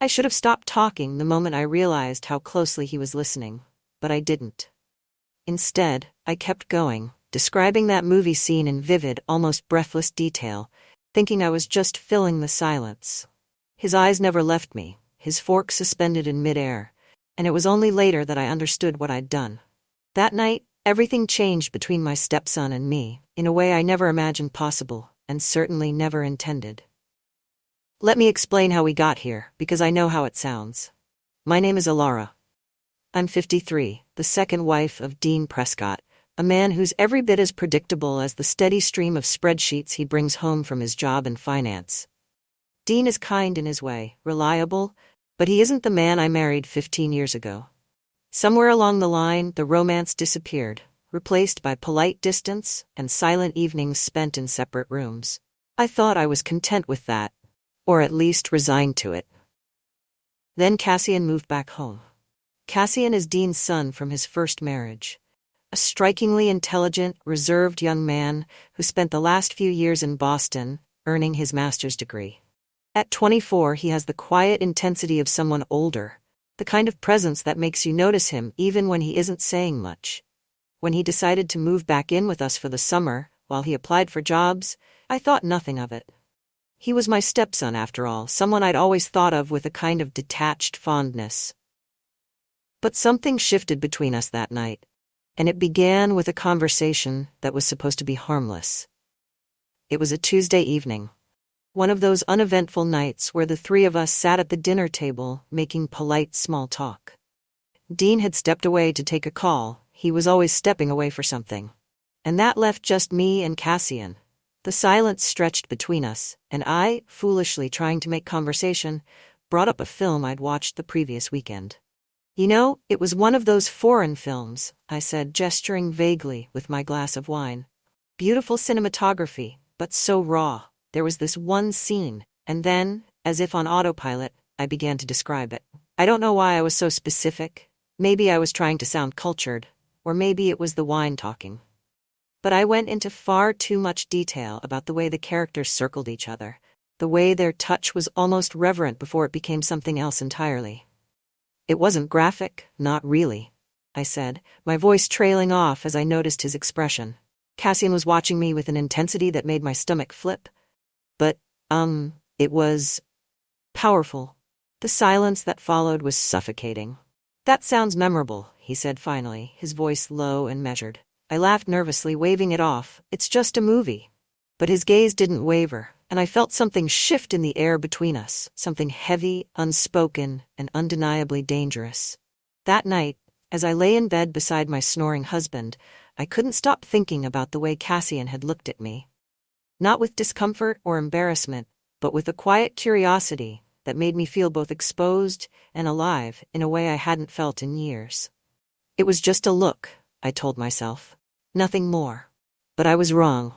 I should have stopped talking the moment I realized how closely he was listening, but I didn't. Instead, I kept going, describing that movie scene in vivid, almost breathless detail, thinking I was just filling the silence. His eyes never left me, his fork suspended in midair, and it was only later that I understood what I'd done. That night, everything changed between my stepson and me, in a way I never imagined possible, and certainly never intended. Let me explain how we got here, because I know how it sounds. My name is Alara. I'm 53, the second wife of Dean Prescott, a man who's every bit as predictable as the steady stream of spreadsheets he brings home from his job in finance. Dean is kind in his way, reliable, but he isn't the man I married 15 years ago. Somewhere along the line, the romance disappeared, replaced by polite distance and silent evenings spent in separate rooms. I thought I was content with that, or at least resigned to it. Then Cassian moved back home. Cassian is Dean's son from his first marriage. A strikingly intelligent, reserved young man who spent the last few years in Boston, earning his master's degree. At 24, he has the quiet intensity of someone older, the kind of presence that makes you notice him even when he isn't saying much. When he decided to move back in with us for the summer, while he applied for jobs, I thought nothing of it. He was my stepson, after all, someone I'd always thought of with a kind of detached fondness. But something shifted between us that night, and it began with a conversation that was supposed to be harmless. It was a Tuesday evening, one of those uneventful nights where the three of us sat at the dinner table making polite small talk. Dean had stepped away to take a call. He was always stepping away for something. And that left just me and Cassian. The silence stretched between us, and I, foolishly trying to make conversation, brought up a film I'd watched the previous weekend. You know, it was one of those foreign films, I said, gesturing vaguely with my glass of wine. Beautiful cinematography, but so raw. There was this one scene, and then, as if on autopilot, I began to describe it. I don't know why I was so specific. Maybe I was trying to sound cultured, or maybe it was the wine talking. But I went into far too much detail about the way the characters circled each other, the way their touch was almost reverent before it became something else entirely. It wasn't graphic, not really, I said, my voice trailing off as I noticed his expression. Cassian was watching me with an intensity that made my stomach flip. But, it was powerful. The silence that followed was suffocating. That sounds memorable, he said finally, his voice low and measured. I laughed nervously, waving it off. It's just a movie. But his gaze didn't waver, and I felt something shift in the air between us, something heavy, unspoken, and undeniably dangerous. That night, as I lay in bed beside my snoring husband, I couldn't stop thinking about the way Cassian had looked at me. Not with discomfort or embarrassment, but with a quiet curiosity that made me feel both exposed and alive in a way I hadn't felt in years. It was just a look, I told myself. Nothing more. But I was wrong.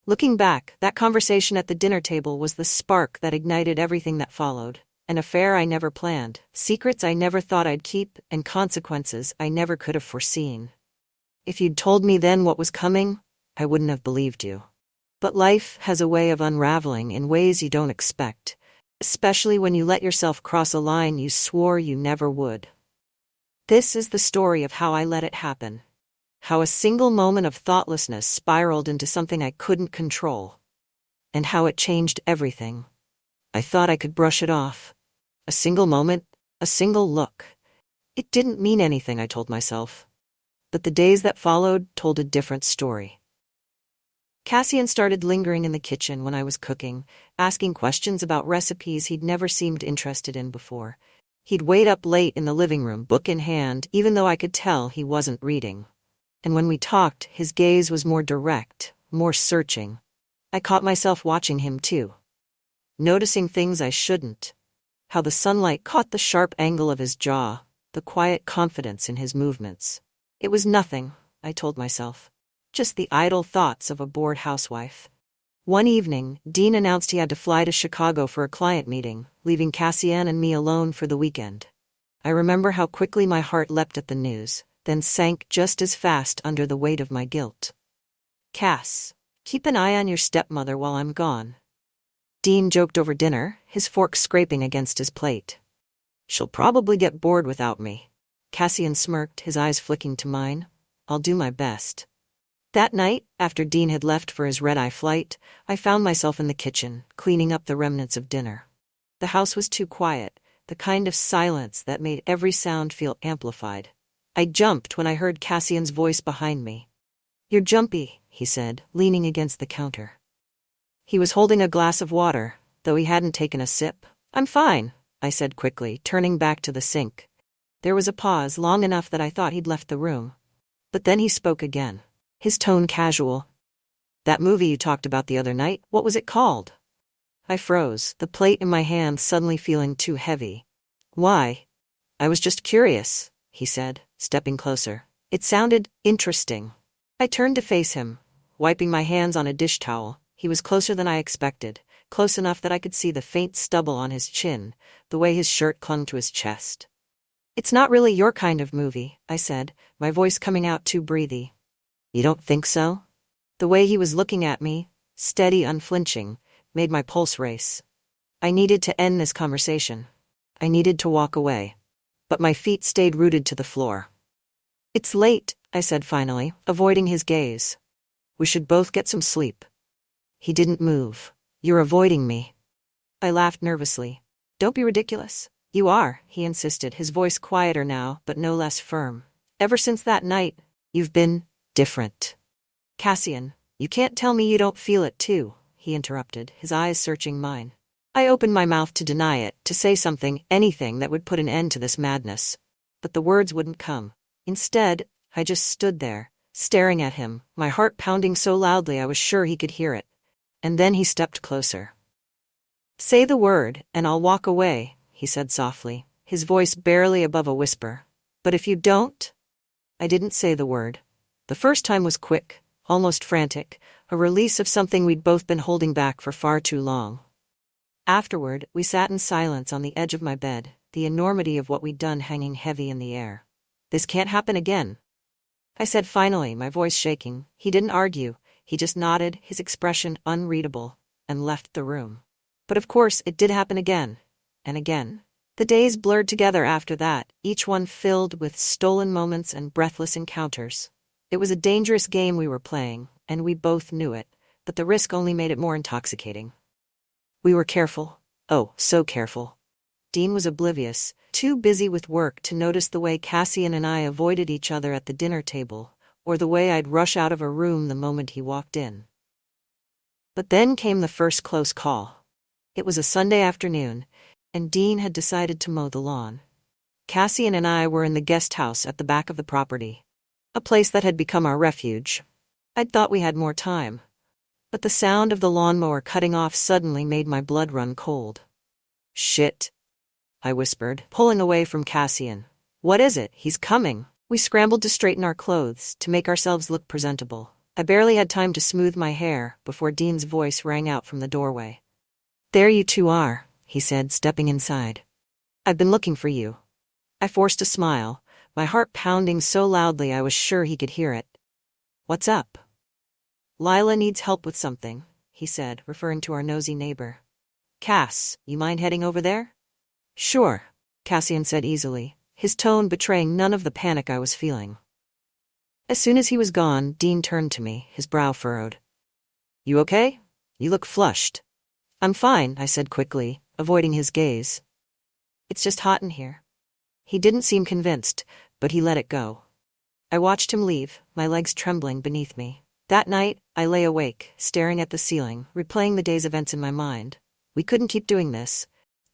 Looking back, that conversation at the dinner table was the spark that ignited everything that followed. An affair I never planned, secrets I never thought I'd keep, and consequences I never could have foreseen. If you'd told me then what was coming, I wouldn't have believed you. But life has a way of unraveling in ways you don't expect, especially when you let yourself cross a line you swore you never would. This is the story of how I let it happen. How a single moment of thoughtlessness spiraled into something I couldn't control. And how it changed everything. I thought I could brush it off. A single moment, a single look. It didn't mean anything, I told myself. But the days that followed told a different story. Cassian started lingering in the kitchen when I was cooking, asking questions about recipes he'd never seemed interested in before. He'd wait up late in the living room, book in hand, even though I could tell he wasn't reading. And when we talked, his gaze was more direct, more searching. I caught myself watching him too. Noticing things I shouldn't. How the sunlight caught the sharp angle of his jaw, the quiet confidence in his movements. It was nothing, I told myself. Just the idle thoughts of a bored housewife. One evening, Dean announced he had to fly to Chicago for a client meeting, leaving Cassian and me alone for the weekend. I remember how quickly my heart leapt at the news, then sank just as fast under the weight of my guilt. Cass, keep an eye on your stepmother while I'm gone. Dean joked over dinner, his fork scraping against his plate. She'll probably get bored without me. Cassian smirked, his eyes flicking to mine. I'll do my best. That night, after Dean had left for his red-eye flight, I found myself in the kitchen, cleaning up the remnants of dinner. The house was too quiet, the kind of silence that made every sound feel amplified. I jumped when I heard Cassian's voice behind me. "You're jumpy," he said, leaning against the counter. He was holding a glass of water, though he hadn't taken a sip. "I'm fine," I said quickly, turning back to the sink. There was a pause, long enough that I thought he'd left the room. But then he spoke again, his tone casual. "That movie you talked about the other night, what was it called?" I froze, the plate in my hand suddenly feeling too heavy. "Why?" "I was just curious," he said, stepping closer. "It sounded interesting." I turned to face him, wiping my hands on a dish towel. He was closer than I expected, close enough that I could see the faint stubble on his chin, the way his shirt clung to his chest. "It's not really your kind of movie," I said, my voice coming out too breathy. "You don't think so?" The way he was looking at me, steady, unflinching, made my pulse race. I needed to end this conversation. I needed to walk away. But my feet stayed rooted to the floor. "It's late," I said finally, avoiding his gaze. "We should both get some sleep." He didn't move. "You're avoiding me." I laughed nervously. "Don't be ridiculous." "You are," he insisted, his voice quieter now, but no less firm. "Ever since that night, you've been different." "Cassian, you can't tell me you don't feel it too," he interrupted, his eyes searching mine. I opened my mouth to deny it, to say something, anything that would put an end to this madness. But the words wouldn't come. Instead, I just stood there, staring at him, my heart pounding so loudly I was sure he could hear it. And then he stepped closer. "Say the word, and I'll walk away," he said softly, his voice barely above a whisper. "But if you don't?" I didn't say the word. The first time was quick, almost frantic, a release of something we'd both been holding back for far too long. Afterward, we sat in silence on the edge of my bed, the enormity of what we'd done hanging heavy in the air. "This can't happen again," I said finally, my voice shaking. He didn't argue, he just nodded, his expression unreadable, and left the room. But of course it did happen again, and again. The days blurred together after that, each one filled with stolen moments and breathless encounters. It was a dangerous game we were playing, and we both knew it, but the risk only made it more intoxicating. We were careful. Oh, so careful. Dean was oblivious, too busy with work to notice the way Cassian and I avoided each other at the dinner table, or the way I'd rush out of a room the moment he walked in. But then came the first close call. It was a Sunday afternoon, and Dean had decided to mow the lawn. Cassian and I were in the guest house at the back of the property, a place that had become our refuge. I'd thought we had more time. But the sound of the lawnmower cutting off suddenly made my blood run cold. "Shit," I whispered, pulling away from Cassian. "What is it? He's coming." We scrambled to straighten our clothes, to make ourselves look presentable. I barely had time to smooth my hair before Dean's voice rang out from the doorway. "There you two are," he said, stepping inside. "I've been looking for you." I forced a smile, my heart pounding so loudly I was sure he could hear it. "What's up?" "Lila needs help with something," he said, referring to our nosy neighbor. "Cass, you mind heading over there?" "Sure," Cassian said easily, his tone betraying none of the panic I was feeling. As soon as he was gone, Dean turned to me, his brow furrowed. "You okay? You look flushed." "I'm fine," I said quickly, avoiding his gaze. "It's just hot in here." He didn't seem convinced, but he let it go. I watched him leave, my legs trembling beneath me. That night, I lay awake, staring at the ceiling, replaying the day's events in my mind. We couldn't keep doing this.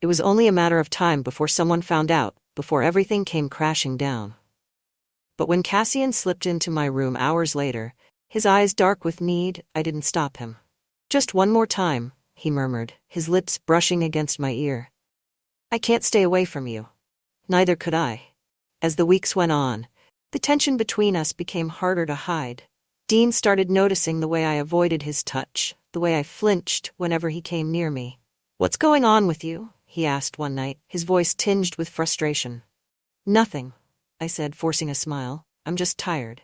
It was only a matter of time before someone found out, before everything came crashing down. But when Cassian slipped into my room hours later, his eyes dark with need, I didn't stop him. "Just one more time," he murmured, his lips brushing against my ear. "I can't stay away from you." Neither could I. As the weeks went on, the tension between us became harder to hide. Dean started noticing the way I avoided his touch, the way I flinched whenever he came near me. "What's going on with you?" he asked one night, his voice tinged with frustration. "Nothing," I said, forcing a smile. "I'm just tired."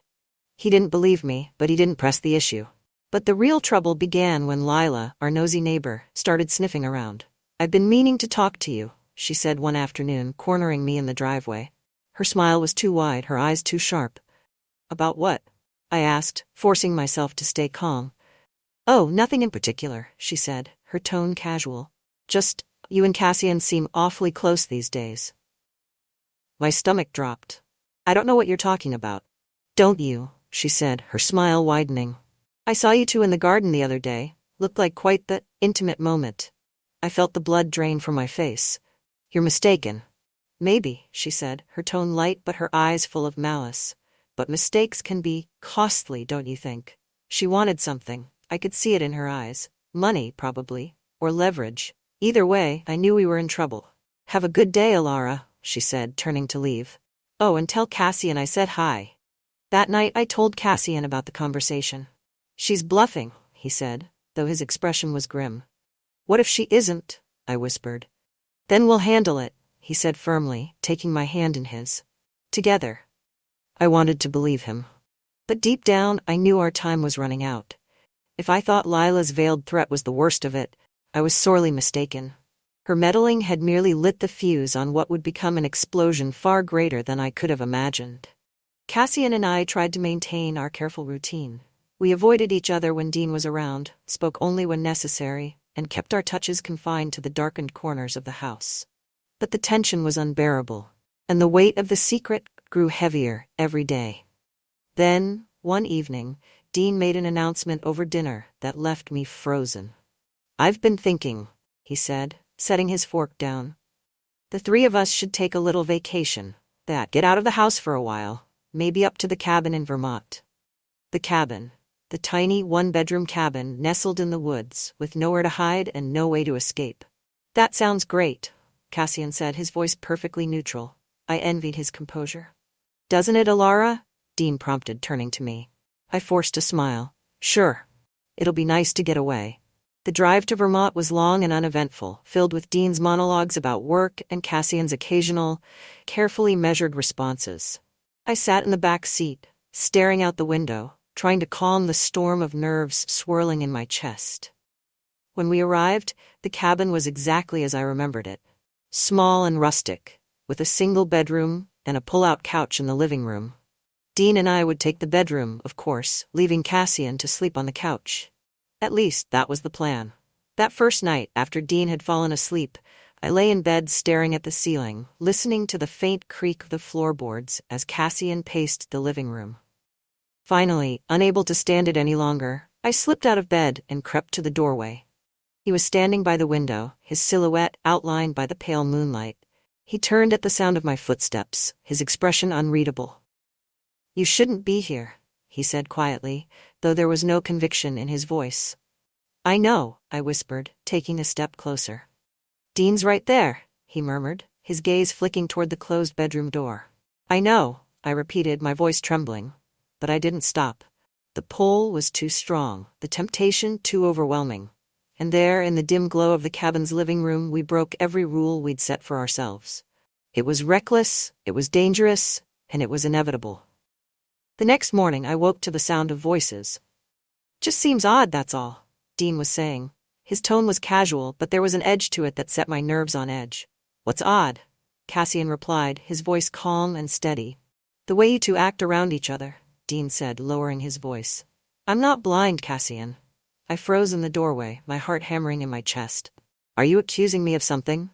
He didn't believe me, but he didn't press the issue. But the real trouble began when Lila, our nosy neighbor, started sniffing around. "I've been meaning to talk to you," she said one afternoon, cornering me in the driveway. Her smile was too wide, her eyes too sharp. About what? I asked, forcing myself to stay calm. Oh, nothing in particular, she said, her tone casual. Just, you and Cassian seem awfully close these days. My stomach dropped. I don't know what you're talking about. Don't you? She said, her smile widening. I saw you two in the garden the other day. Looked like quite the intimate moment. I felt the blood drain from my face. You're mistaken. Maybe, she said, her tone light but her eyes full of malice. But mistakes can be costly, don't you think? She wanted something. I could see it in her eyes. Money, probably. Or leverage. Either way, I knew we were in trouble. Have a good day, Alara, she said, turning to leave. Oh, and tell Cassian I said hi. That night I told Cassian about the conversation. She's bluffing, he said, though his expression was grim. What if she isn't? I whispered. Then we'll handle it, he said firmly, taking my hand in his. Together. I wanted to believe him. But deep down, I knew our time was running out. If I thought Lila's veiled threat was the worst of it, I was sorely mistaken. Her meddling had merely lit the fuse on what would become an explosion far greater than I could have imagined. Cassian and I tried to maintain our careful routine. We avoided each other when Dean was around, spoke only when necessary, and kept our touches confined to the darkened corners of the house. But the tension was unbearable, and the weight of the secret grew heavier every day. Then, one evening, Dean made an announcement over dinner that left me frozen. I've been thinking, he said, setting his fork down. The three of us should take a little vacation. Get out of the house for a while, maybe up to the cabin in Vermont. The cabin. The tiny one-bedroom cabin nestled in the woods, with nowhere to hide and no way to escape. That sounds great, Cassian said, his voice perfectly neutral. I envied his composure. Doesn't it, Alara? Dean prompted, turning to me. I forced a smile. Sure. It'll be nice to get away. The drive to Vermont was long and uneventful, filled with Dean's monologues about work and Cassian's occasional, carefully measured responses. I sat in the back seat, staring out the window, trying to calm the storm of nerves swirling in my chest. When we arrived, the cabin was exactly as I remembered it. Small and rustic, with a single bedroom and a pull-out couch in the living room. Dean and I would take the bedroom, of course, leaving Cassian to sleep on the couch. At least, that was the plan. That first night, after Dean had fallen asleep, I lay in bed staring at the ceiling, listening to the faint creak of the floorboards as Cassian paced the living room. Finally, unable to stand it any longer, I slipped out of bed and crept to the doorway. He was standing by the window, his silhouette outlined by the pale moonlight. He turned at the sound of my footsteps, his expression unreadable. You shouldn't be here, he said quietly, though there was no conviction in his voice. I know, I whispered, taking a step closer. Dean's right there, he murmured, his gaze flicking toward the closed bedroom door. I know, I repeated, my voice trembling. But I didn't stop. The pull was too strong, the temptation too overwhelming. And there, in the dim glow of the cabin's living room, we broke every rule we'd set for ourselves. It was reckless, it was dangerous, and it was inevitable. The next morning, I woke to the sound of voices. Just seems odd, that's all, Dean was saying. His tone was casual, but there was an edge to it that set my nerves on edge. What's odd? Cassian replied, his voice calm and steady. The way you two act around each other, Dean said, lowering his voice. I'm not blind, Cassian. I froze in the doorway, my heart hammering in my chest. Are you accusing me of something?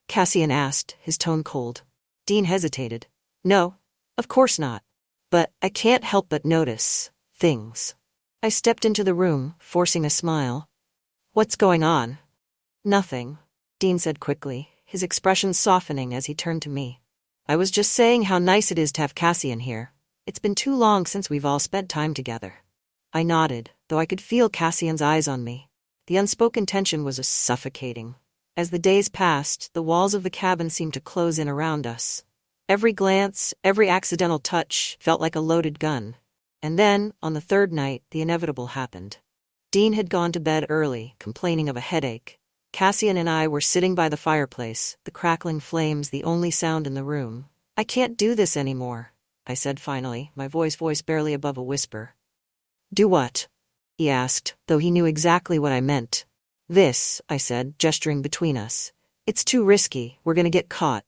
Cassian asked, his tone cold. Dean hesitated. No, of course not. But I can't help but notice things. I stepped into the room, forcing a smile. What's going on? Nothing, Dean said quickly, his expression softening as he turned to me. I was just saying how nice it is to have Cassian here. It's been too long since we've all spent time together. I nodded, though I could feel Cassian's eyes on me. The unspoken tension was suffocating. As the days passed, the walls of the cabin seemed to close in around us. Every glance, every accidental touch felt like a loaded gun. And then, on the third night, the inevitable happened. Dean had gone to bed early, complaining of a headache. Cassian and I were sitting by the fireplace, the crackling flames the only sound in the room. I can't do this anymore, I said finally, my voice barely above a whisper. Do what? He asked, though he knew exactly what I meant. This, I said, gesturing between us. It's too risky, we're gonna get caught.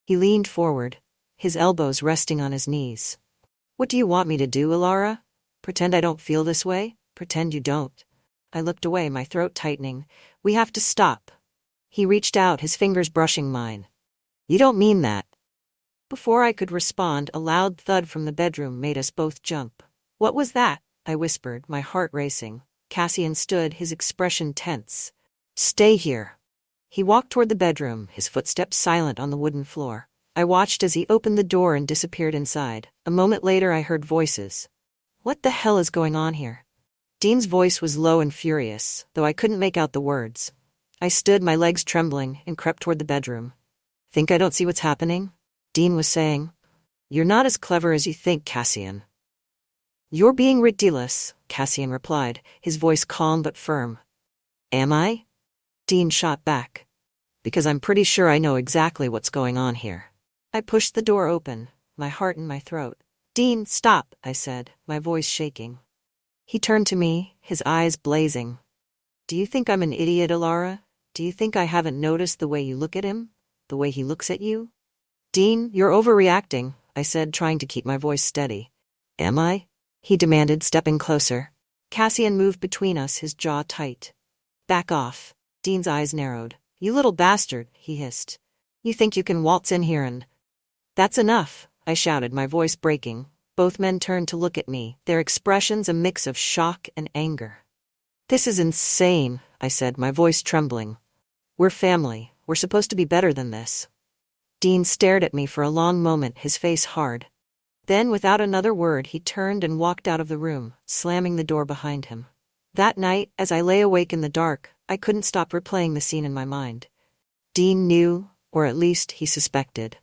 He leaned forward, his elbows resting on his knees. What do you want me to do, Ilara? Pretend I don't feel this way? Pretend you don't. I looked away, my throat tightening. We have to stop. He reached out, his fingers brushing mine. You don't mean that. Before I could respond, a loud thud from the bedroom made us both jump. What was that? I whispered, my heart racing. Cassian stood, his expression tense. Stay here. He walked toward the bedroom, his footsteps silent on the wooden floor. I watched as he opened the door and disappeared inside. A moment later I heard voices. What the hell is going on here? Dean's voice was low and furious, though I couldn't make out the words. I stood, my legs trembling, and crept toward the bedroom. Think I don't see what's happening? Dean was saying. You're not as clever as you think, Cassian. You're being ridiculous, Cassian replied, his voice calm but firm. Am I? Dean shot back. Because I'm pretty sure I know exactly what's going on here. I pushed the door open, my heart in my throat. Dean, stop, I said, my voice shaking. He turned to me, his eyes blazing. Do you think I'm an idiot, Ilara? Do you think I haven't noticed the way you look at him? The way he looks at you? Dean, you're overreacting, I said, trying to keep my voice steady. Am I? He demanded, stepping closer. Cassian moved between us, his jaw tight. Back off. Dean's eyes narrowed. You little bastard, he hissed. You think you can waltz in here and... That's enough, I shouted, my voice breaking. Both men turned to look at me, their expressions a mix of shock and anger. This is insane, I said, my voice trembling. We're family. We're supposed to be better than this. Dean stared at me for a long moment, his face hard. Then, without another word, he turned and walked out of the room, slamming the door behind him. That night, as I lay awake in the dark, I couldn't stop replaying the scene in my mind. Dean knew, or at least he suspected.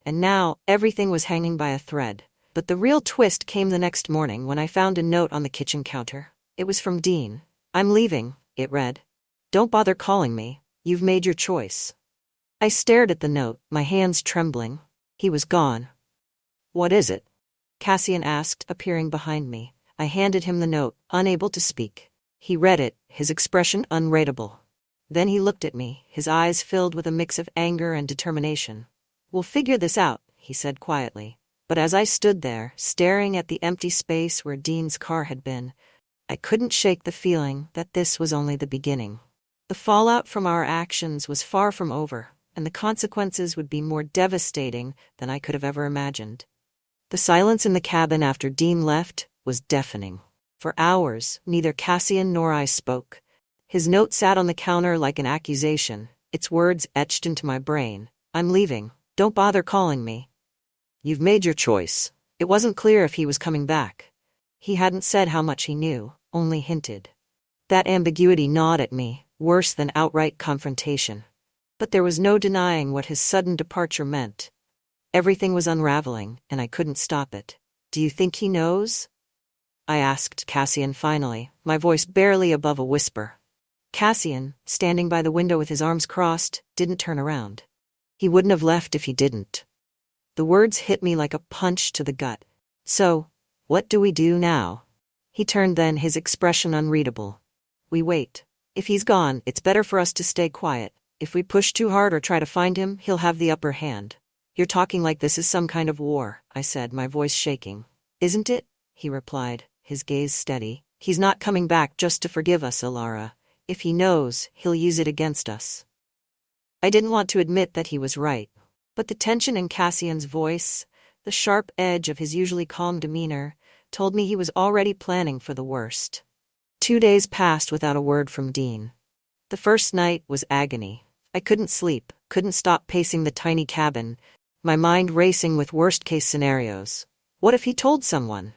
And now, everything was hanging by a thread. But the real twist came the next morning when I found a note on the kitchen counter. It was from Dean. I'm leaving, it read. Don't bother calling me. You've made your choice. I stared at the note, my hands trembling. He was gone. What is it? Cassian asked, appearing behind me. I handed him the note, unable to speak. He read it, his expression unreadable. Then he looked at me, his eyes filled with a mix of anger and determination. We'll figure this out, he said quietly. But as I stood there, staring at the empty space where Dean's car had been, I couldn't shake the feeling that this was only the beginning. The fallout from our actions was far from over, and the consequences would be more devastating than I could have ever imagined. The silence in the cabin after Dean left was deafening. For hours, neither Cassian nor I spoke. His note sat on the counter like an accusation, its words etched into my brain. I'm leaving. Don't bother calling me. You've made your choice. It wasn't clear if he was coming back. He hadn't said how much he knew, only hinted. That ambiguity gnawed at me, worse than outright confrontation. But there was no denying what his sudden departure meant. Everything was unraveling, and I couldn't stop it. Do you think he knows? I asked Cassian finally, my voice barely above a whisper. Cassian, standing by the window with his arms crossed, didn't turn around. He wouldn't have left if he didn't. The words hit me like a punch to the gut. So, what do we do now? He turned then, his expression unreadable. We wait. If he's gone, it's better for us to stay quiet. If we push too hard or try to find him, he'll have the upper hand. You're talking like this is some kind of war, I said, my voice shaking. Isn't it? He replied, his gaze steady. He's not coming back just to forgive us, Ilara. If he knows, he'll use it against us. I didn't want to admit that he was right. But the tension in Cassian's voice, the sharp edge of his usually calm demeanor, told me he was already planning for the worst. 2 days passed without a word from Dean. The first night was agony. I couldn't sleep, couldn't stop pacing the tiny cabin, my mind racing with worst-case scenarios. What if he told someone?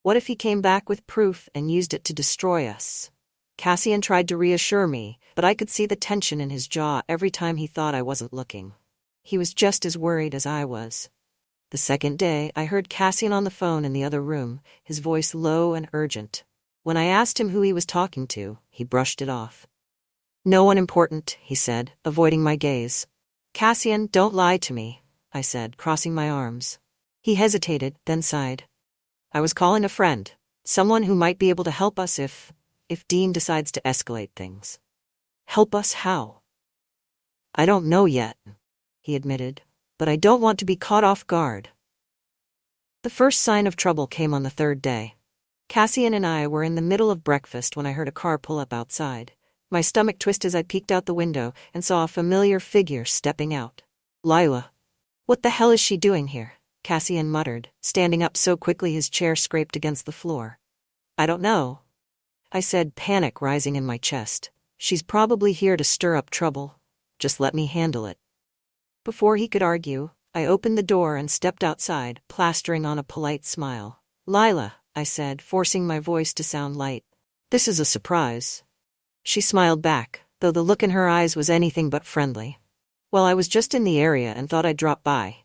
What if he came back with proof and used it to destroy us? Cassian tried to reassure me, but I could see the tension in his jaw every time he thought I wasn't looking. He was just as worried as I was. The second day, I heard Cassian on the phone in the other room, his voice low and urgent. When I asked him who he was talking to, he brushed it off. No one important, he said, avoiding my gaze. Cassian, don't lie to me, I said, crossing my arms. He hesitated, then sighed. I was calling a friend, someone who might be able to help us if Dean decides to escalate things. Help us how? I don't know yet, he admitted, but I don't want to be caught off guard. The first sign of trouble came on the third day. Cassian and I were in the middle of breakfast when I heard a car pull up outside. My stomach twisted as I peeked out the window and saw a familiar figure stepping out. Lila. What the hell is she doing here? Cassian muttered, standing up so quickly his chair scraped against the floor. I don't know, I said, panic rising in my chest. She's probably here to stir up trouble. Just let me handle it. Before he could argue, I opened the door and stepped outside, plastering on a polite smile. Lila, I said, forcing my voice to sound light. This is a surprise. She smiled back, though the look in her eyes was anything but friendly. Well, I was just in the area and thought I'd drop by.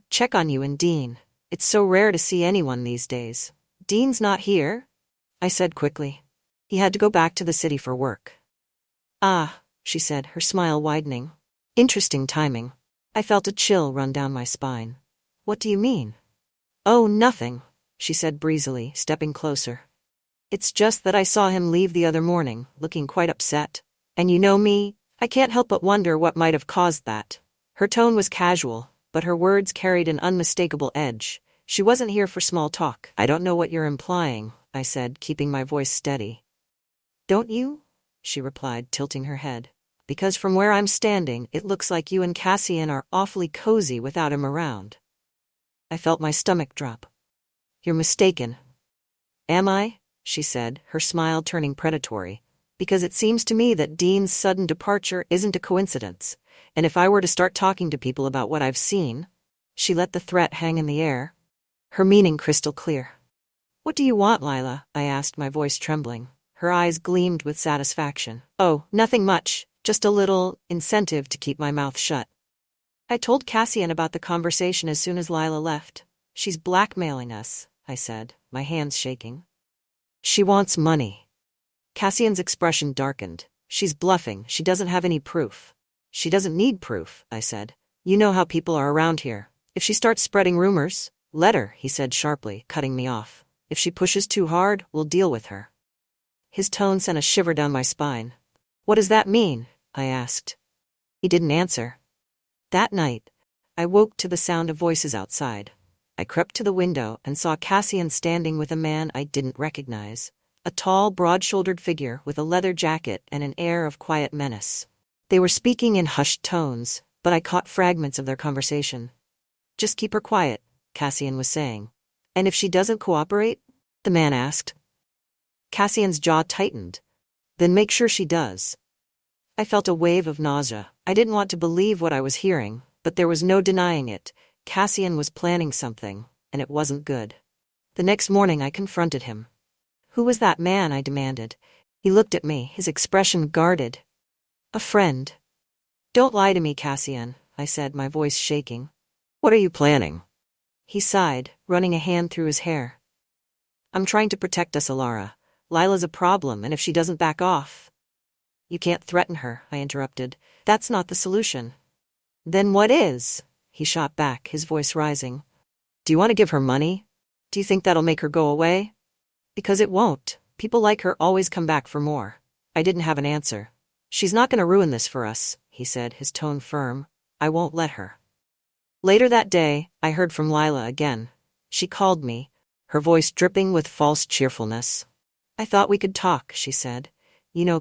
Check on you and Dean. It's so rare to see anyone these days. Dean's not here? I said quickly. He had to go back to the city for work. Ah, she said, her smile widening. Interesting timing. I felt a chill run down my spine. What do you mean? Oh, nothing, she said breezily, stepping closer. It's just that I saw him leave the other morning, looking quite upset. And you know me, I can't help but wonder what might have caused that. Her tone was casual, but her words carried an unmistakable edge. She wasn't here for small talk. I don't know what you're implying, I said, keeping my voice steady. Don't you? She replied, tilting her head. Because from where I'm standing, it looks like you and Cassian are awfully cozy without him around. I felt my stomach drop. You're mistaken. Am I? She said, her smile turning predatory. Because it seems to me that Dean's sudden departure isn't a coincidence, and if I were to start talking to people about what I've seen... She let the threat hang in the air, her meaning crystal clear. What do you want, Lila? I asked, my voice trembling. Her eyes gleamed with satisfaction. Oh, nothing much, just a little incentive to keep my mouth shut. I told Cassian about the conversation as soon as Lila left. She's blackmailing us, I said, my hands shaking. She wants money. Cassian's expression darkened. She's bluffing, she doesn't have any proof. She doesn't need proof, I said. You know how people are around here. If she starts spreading rumors, let her, he said sharply, cutting me off. If she pushes too hard, we'll deal with her. His tone sent a shiver down my spine. What does that mean? I asked. He didn't answer. That night, I woke to the sound of voices outside. I crept to the window and saw Cassian standing with a man I didn't recognize. A tall, broad-shouldered figure with a leather jacket and an air of quiet menace. They were speaking in hushed tones, but I caught fragments of their conversation. Just keep her quiet, Cassian was saying. And if she doesn't cooperate? The man asked. Cassian's jaw tightened. Then make sure she does. I felt a wave of nausea. I didn't want to believe what I was hearing, but there was no denying it. Cassian was planning something, and it wasn't good. The next morning I confronted him. Who was that man? I demanded. He looked at me, his expression guarded. A friend. Don't lie to me, Cassian, I said, my voice shaking. What are you planning? He sighed, running a hand through his hair. I'm trying to protect us, Alara. Lila's a problem, and if she doesn't back off... You can't threaten her, I interrupted. That's not the solution. Then what is? He shot back, his voice rising. Do you want to give her money? Do you think that'll make her go away? Because it won't. People like her always come back for more. I didn't have an answer. She's not going to ruin this for us, he said, his tone firm. I won't let her. Later that day, I heard from Lila again. She called me, her voice dripping with false cheerfulness. I thought we could talk, she said.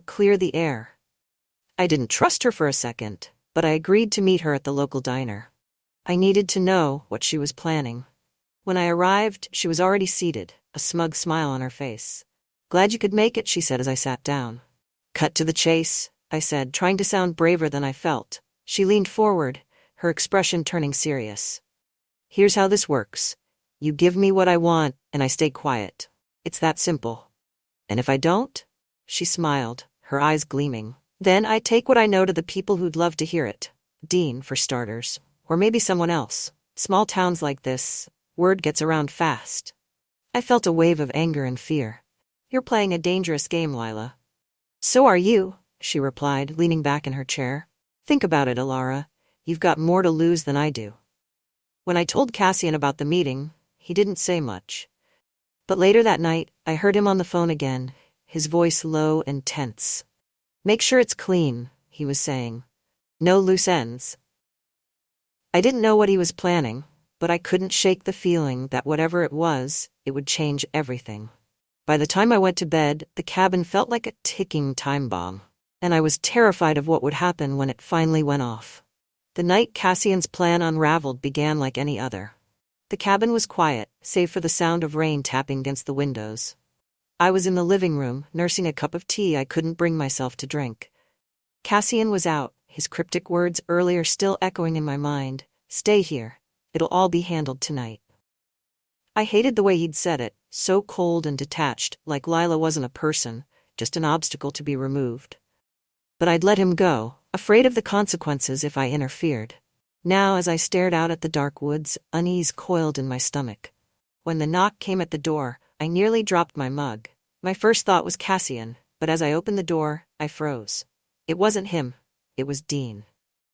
Clear the air. I didn't trust her for a second, but I agreed to meet her at the local diner. I needed to know what she was planning. When I arrived, she was already seated, a smug smile on her face. Glad you could make it, she said as I sat down. Cut to the chase, I said, trying to sound braver than I felt. She leaned forward, her expression turning serious. Here's how this works. You give me what I want, and I stay quiet. It's that simple. And if I don't? She smiled, her eyes gleaming. Then I take what I know to the people who'd love to hear it. Dean, for starters. Or maybe someone else. Small towns like this, word gets around fast. I felt a wave of anger and fear. You're playing a dangerous game, Lila. So are you, she replied, leaning back in her chair. Think about it, Alara. You've got more to lose than I do. When I told Cassian about the meeting, he didn't say much. But later that night, I heard him on the phone again, his voice low and tense. Make sure it's clean, he was saying. No loose ends. I didn't know what he was planning, but I couldn't shake the feeling that whatever it was, it would change everything. By the time I went to bed, the cabin felt like a ticking time bomb, and I was terrified of what would happen when it finally went off. The night Cassian's plan unraveled began like any other. The cabin was quiet, save for the sound of rain tapping against the windows. I was in the living room, nursing a cup of tea I couldn't bring myself to drink. Cassian was out, his cryptic words earlier still echoing in my mind. "Stay here. It'll all be handled tonight." I hated the way he'd said it, so cold and detached, like Lila wasn't a person, just an obstacle to be removed. But I'd let him go, afraid of the consequences if I interfered. Now, as I stared out at the dark woods, unease coiled in my stomach. When the knock came at the door, I nearly dropped my mug. My first thought was Cassian, but as I opened the door, I froze. It wasn't him. It was Dean.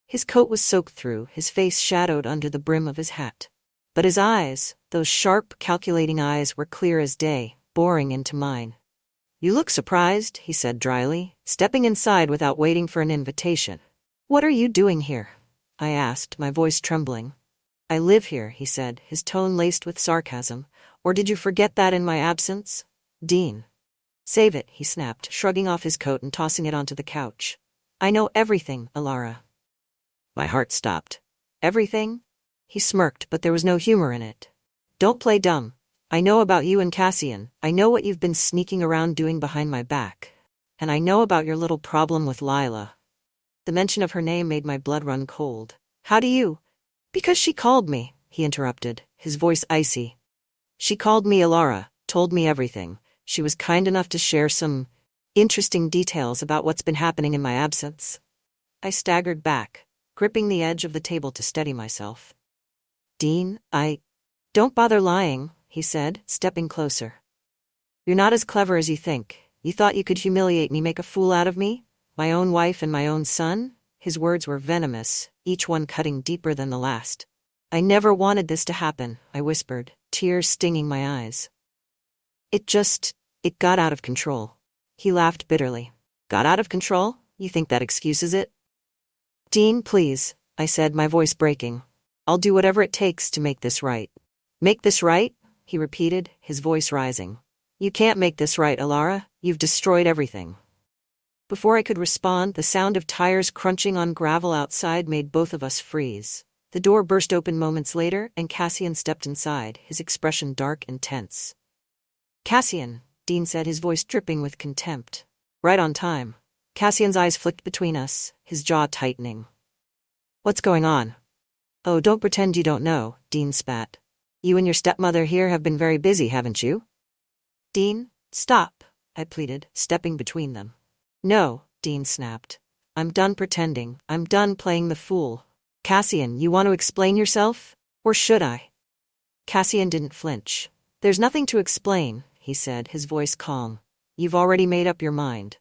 His coat was soaked through, his face shadowed under the brim of his hat. But his eyes, those sharp, calculating eyes, were clear as day, boring into mine. "You look surprised," he said dryly, stepping inside without waiting for an invitation. "What are you doing here?" I asked, my voice trembling. "I live here," he said, his tone laced with sarcasm. "Or did you forget that in my absence?" "Dean." "Save it," he snapped, shrugging off his coat and tossing it onto the couch. "I know everything, Alara." My heart stopped. "Everything?" He smirked, but there was no humor in it. "Don't play dumb. I know about you and Cassian. I know what you've been sneaking around doing behind my back. And I know about your little problem with Lila." The mention of her name made my blood run cold. "How do you—" "Because she called me," he interrupted, his voice icy. "She called me Alara, told me everything. She was kind enough to share some interesting details about what's been happening in my absence." I staggered back, gripping the edge of the table to steady myself. "Dean, Don't bother lying," he said, stepping closer. "You're not as clever as you think. You thought you could humiliate me, make a fool out of me? My own wife and my own son?" His words were venomous, each one cutting deeper than the last. "I never wanted this to happen," I whispered, tears stinging my eyes. It got out of control." He laughed bitterly. "Got out of control? You think that excuses it?" "Dean, please," I said, my voice breaking. "I'll do whatever it takes to make this right." "Make this right?" he repeated, his voice rising. "You can't make this right, Alara. You've destroyed everything." Before I could respond, the sound of tires crunching on gravel outside made both of us freeze. The door burst open moments later, and Cassian stepped inside, his expression dark and tense. "Cassian," Dean said, his voice dripping with contempt. "Right on time." Cassian's eyes flicked between us, his jaw tightening. "What's going on?" "Oh, don't pretend you don't know," Dean spat. "You and your stepmother here have been very busy, haven't you?" "Dean, stop," I pleaded, stepping between them. "No," Dean snapped. "I'm done pretending. I'm done playing the fool. Cassian, you want to explain yourself? Or should I?" Cassian didn't flinch. "There's nothing to explain," he said, his voice calm. "You've already made up your mind."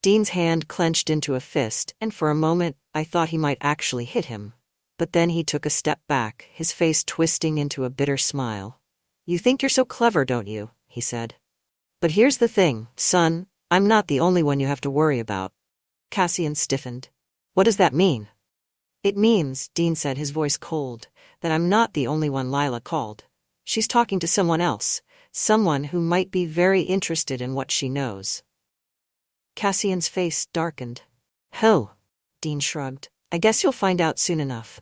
Dean's hand clenched into a fist, and for a moment, I thought he might actually hit him. But then he took a step back, his face twisting into a bitter smile. "You think you're so clever, don't you?" he said. "But here's the thing, son, I'm not the only one you have to worry about." Cassian stiffened. "What does that mean?" "It means," Dean said, his voice cold, "that I'm not the only one Lila called. She's talking to someone else, someone who might be very interested in what she knows." Cassian's face darkened. "Hell," Dean shrugged. "I guess you'll find out soon enough."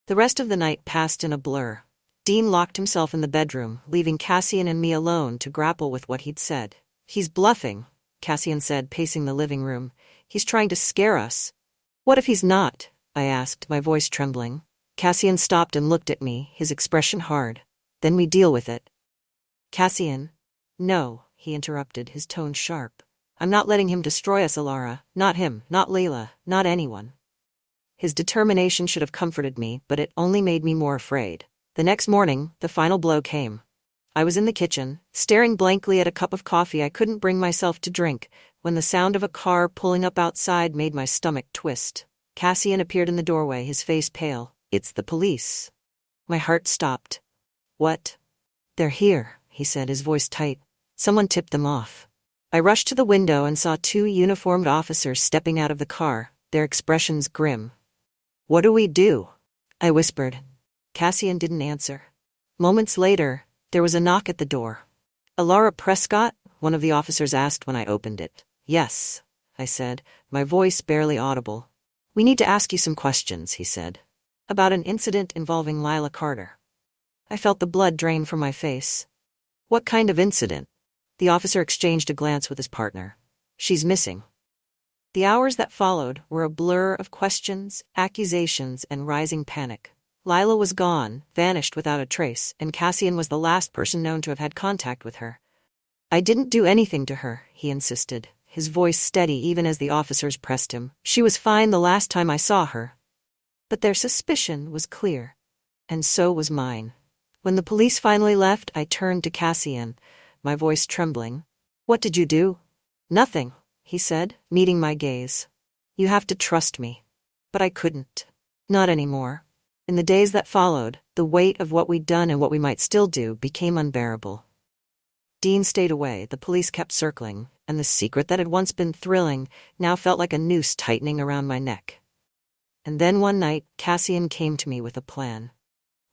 The rest of the night passed in a blur. Dean locked himself in the bedroom, leaving Cassian and me alone to grapple with what he'd said. "He's bluffing," Cassian said, pacing the living room. "He's trying to scare us." "What if he's not?" I asked, my voice trembling. Cassian stopped and looked at me, his expression hard. "Then we deal with it." "Cassian." "No," he interrupted, his tone sharp. "I'm not letting him destroy us, Alara. Not him, not Layla, not anyone." His determination should have comforted me, but it only made me more afraid. The next morning, the final blow came. I was in the kitchen, staring blankly at a cup of coffee I couldn't bring myself to drink, when the sound of a car pulling up outside made my stomach twist. Cassian appeared in the doorway, his face pale. "It's the police." My heart stopped. "What?" "They're here," he said, his voice tight. "Someone tipped them off." I rushed to the window and saw two uniformed officers stepping out of the car, their expressions grim. "What do we do?" I whispered. Cassian didn't answer. Moments later, there was a knock at the door. "Alara Prescott?" one of the officers asked when I opened it. "Yes," I said, my voice barely audible. "We need to ask you some questions," he said. "About an incident involving Lila Carter." I felt the blood drain from my face. "What kind of incident?" The officer exchanged a glance with his partner. "She's missing." The hours that followed were a blur of questions, accusations, and rising panic. Lila was gone, vanished without a trace, and Cassian was the last person known to have had contact with her. "I didn't do anything to her," he insisted, his voice steady even as the officers pressed him. "She was fine the last time I saw her." But their suspicion was clear, and so was mine. When the police finally left, I turned to Cassian, my voice trembling. "What did you do?" "Nothing," he said, meeting my gaze. "You have to trust me." But I couldn't. Not anymore. In the days that followed, the weight of what we'd done and what we might still do became unbearable. Dean stayed away, the police kept circling, and the secret that had once been thrilling now felt like a noose tightening around my neck. And then one night, Cassian came to me with a plan.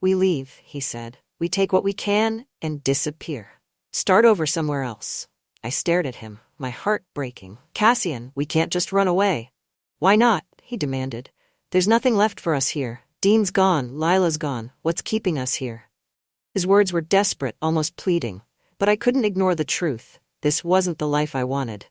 "We leave," he said. "We take what we can and disappear. Start over somewhere else." I stared at him, my heart breaking. "Cassian, we can't just run away." "Why not?" he demanded. "There's nothing left for us here. Dean's gone, Lila's gone. What's keeping us here?" His words were desperate, almost pleading. But I couldn't ignore the truth. This wasn't the life I wanted.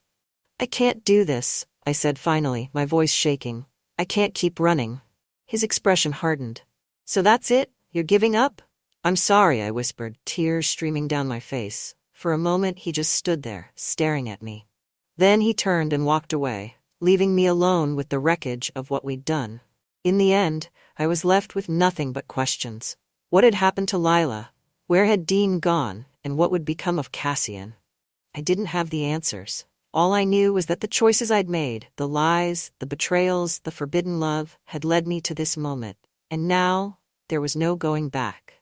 "I can't do this," I said finally, my voice shaking. "I can't keep running." His expression hardened. "So that's it? You're giving up?" "I'm sorry," I whispered, tears streaming down my face. For a moment he just stood there, staring at me. Then he turned and walked away, leaving me alone with the wreckage of what we'd done. In the end, I was left with nothing but questions. What had happened to Lila? Where had Dean gone? And what would become of Cassian? I didn't have the answers. All I knew was that the choices I'd made, the lies, the betrayals, the forbidden love, had led me to this moment. And now, there was no going back.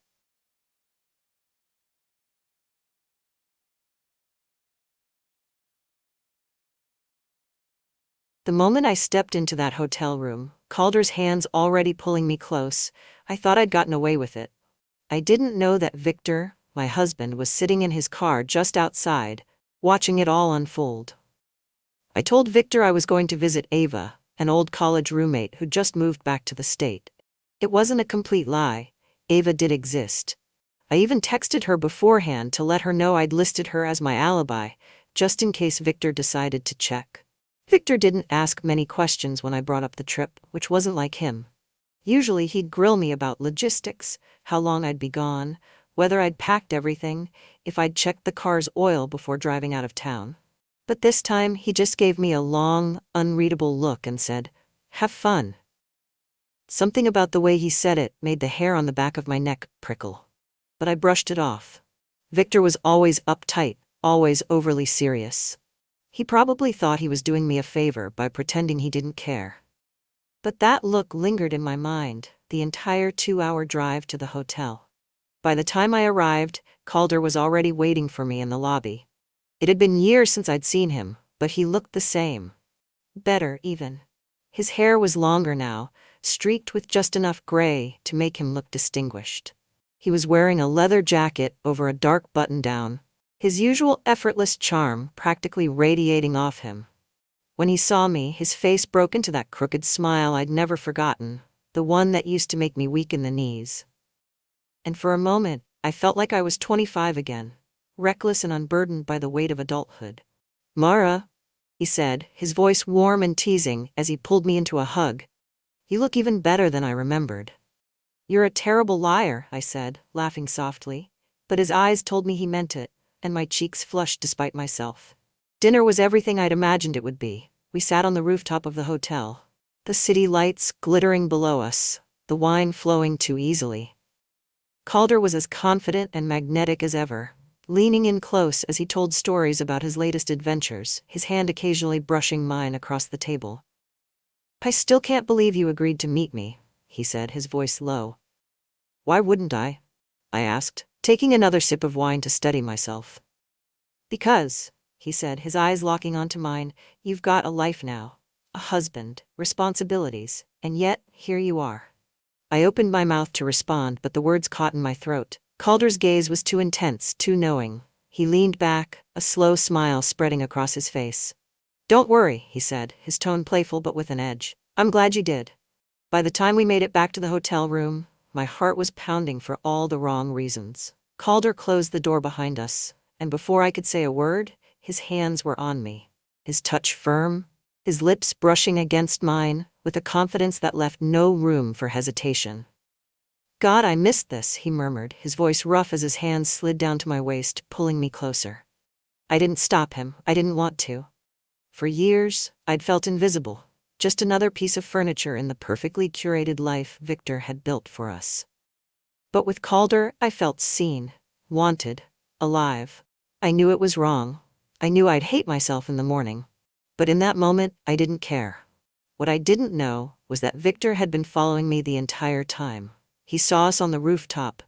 The moment I stepped into that hotel room, Calder's hands already pulling me close, I thought I'd gotten away with it. I didn't know that Victor, my husband, was sitting in his car just outside, watching it all unfold. I told Victor I was going to visit Ava, an old college roommate who'd just moved back to the state. It wasn't a complete lie. Ava did exist. I even texted her beforehand to let her know I'd listed her as my alibi, just in case Victor decided to check. Victor didn't ask many questions when I brought up the trip, which wasn't like him. Usually he'd grill me about logistics, how long I'd be gone, whether I'd packed everything, if I'd checked the car's oil before driving out of town. But this time he just gave me a long, unreadable look and said, "Have fun." Something about the way he said it made the hair on the back of my neck prickle. But I brushed it off. Victor was always uptight, always overly serious. He probably thought he was doing me a favor by pretending he didn't care. But that look lingered in my mind, the entire 2-hour drive to the hotel. By the time I arrived, Calder was already waiting for me in the lobby. It had been years since I'd seen him, but he looked the same. Better, even. His hair was longer now, streaked with just enough gray to make him look distinguished. He was wearing a leather jacket over a dark button-down, his usual effortless charm practically radiating off him. When he saw me, his face broke into that crooked smile I'd never forgotten, the one that used to make me weak in the knees. And for a moment, I felt like I was 25 again, reckless and unburdened by the weight of adulthood. "Mara," he said, his voice warm and teasing as he pulled me into a hug. "You look even better than I remembered." "You're a terrible liar," I said, laughing softly. But his eyes told me he meant it, and my cheeks flushed despite myself. Dinner was everything I'd imagined it would be. We sat on the rooftop of the hotel, the city lights glittering below us, the wine flowing too easily. Calder was as confident and magnetic as ever, leaning in close as he told stories about his latest adventures, his hand occasionally brushing mine across the table. "I still can't believe you agreed to meet me," he said, his voice low. "Why wouldn't I?" I asked, taking another sip of wine to steady myself. "Because," he said, his eyes locking onto mine, "you've got a life now. A a husband, responsibilities, and yet, here you are. I opened my mouth to respond, but the words caught in my throat. Calder's gaze was too intense, too knowing. He leaned back, a slow smile spreading across his face. "Don't worry," he said, his tone playful but with an edge. "I'm glad you did." By the time we made it back to the hotel room, my heart was pounding for all the wrong reasons. Calder closed the door behind us, and before I could say a word, his hands were on me. His touch firm, his lips brushing against mine, with a confidence that left no room for hesitation. "God, I missed this," he murmured, his voice rough as his hands slid down to my waist, pulling me closer. I didn't stop him. I didn't want to. For years, I'd felt invisible, just another piece of furniture in the perfectly curated life Victor had built for us. But with Calder, I felt seen, wanted, alive. I knew it was wrong. I knew I'd hate myself in the morning. But in that moment, I didn't care. What I didn't know was that Victor had been following me the entire time. He saw us on the rooftop,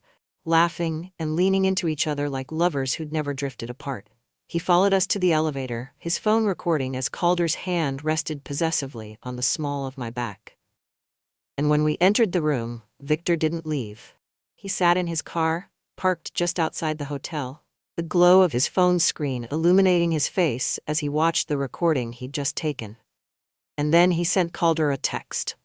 laughing and leaning into each other like lovers who'd never drifted apart. He followed us to the elevator, his phone recording as Calder's hand rested possessively on the small of my back. And when we entered the room, Victor didn't leave. He sat in his car, parked just outside the hotel, the glow of his phone screen illuminating his face as he watched the recording he'd just taken. And then he sent Calder a text.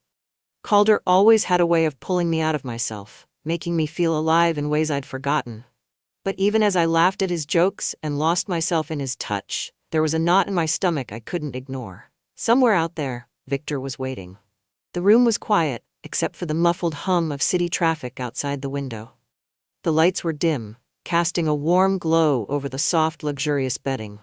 Calder always had a way of pulling me out of myself, making me feel alive in ways I'd forgotten. But even as I laughed at his jokes and lost myself in his touch, there was a knot in my stomach I couldn't ignore. Somewhere out there, Victor was waiting. The room was quiet, except for the muffled hum of city traffic outside the window. The lights were dim, casting a warm glow over the soft, luxurious bedding.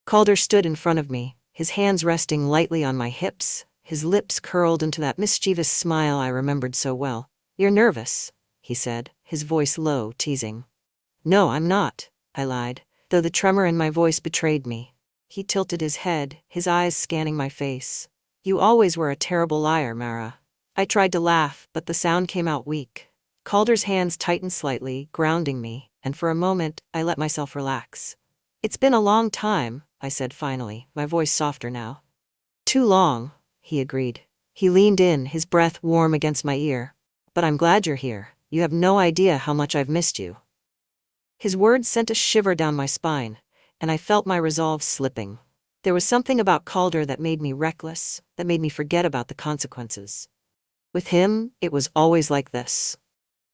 Calder stood in front of me, his hands resting lightly on my hips, his lips curled into that mischievous smile I remembered so well. "You're nervous," he said, his voice low, teasing. "No, I'm not," I lied, though the tremor in my voice betrayed me. He tilted his head, his eyes scanning my face. "You always were a terrible liar, Mara." I tried to laugh, but the sound came out weak. Calder's hands tightened slightly, grounding me, and for a moment, I let myself relax. "It's been a long time," I said finally, my voice softer now. "Too long," he agreed. He leaned in, his breath warm against my ear. "But I'm glad you're here. You have no idea how much I've missed you." His words sent a shiver down my spine, and I felt my resolve slipping. There was something about Calder that made me reckless, that made me forget about the consequences. With him, it was always like this.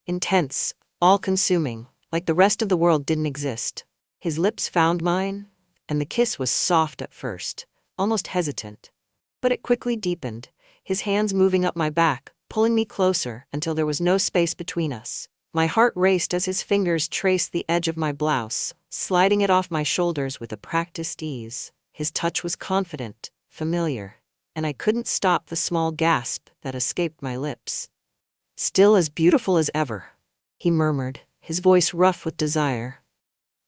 Intense, all-consuming, like the rest of the world didn't exist. His lips found mine, and the kiss was soft at first, almost hesitant. But it quickly deepened, his hands moving up my back, pulling me closer until there was no space between us. My heart raced as his fingers traced the edge of my blouse, sliding it off my shoulders with a practiced ease. His touch was confident, familiar, and I couldn't stop the small gasp that escaped my lips. "Still as beautiful as ever," he murmured, his voice rough with desire.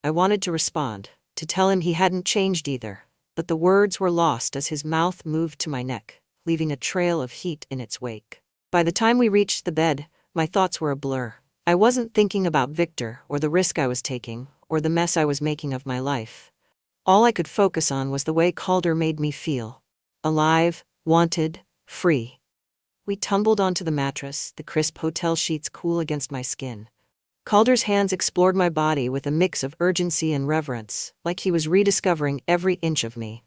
I wanted to respond, to tell him he hadn't changed either, but the words were lost as his mouth moved to my neck, leaving a trail of heat in its wake. By the time we reached the bed, my thoughts were a blur. I wasn't thinking about Victor or the risk I was taking or the mess I was making of my life. All I could focus on was the way Calder made me feel. Alive, wanted, free. We tumbled onto the mattress, the crisp hotel sheets cool against my skin. Calder's hands explored my body with a mix of urgency and reverence, like he was rediscovering every inch of me.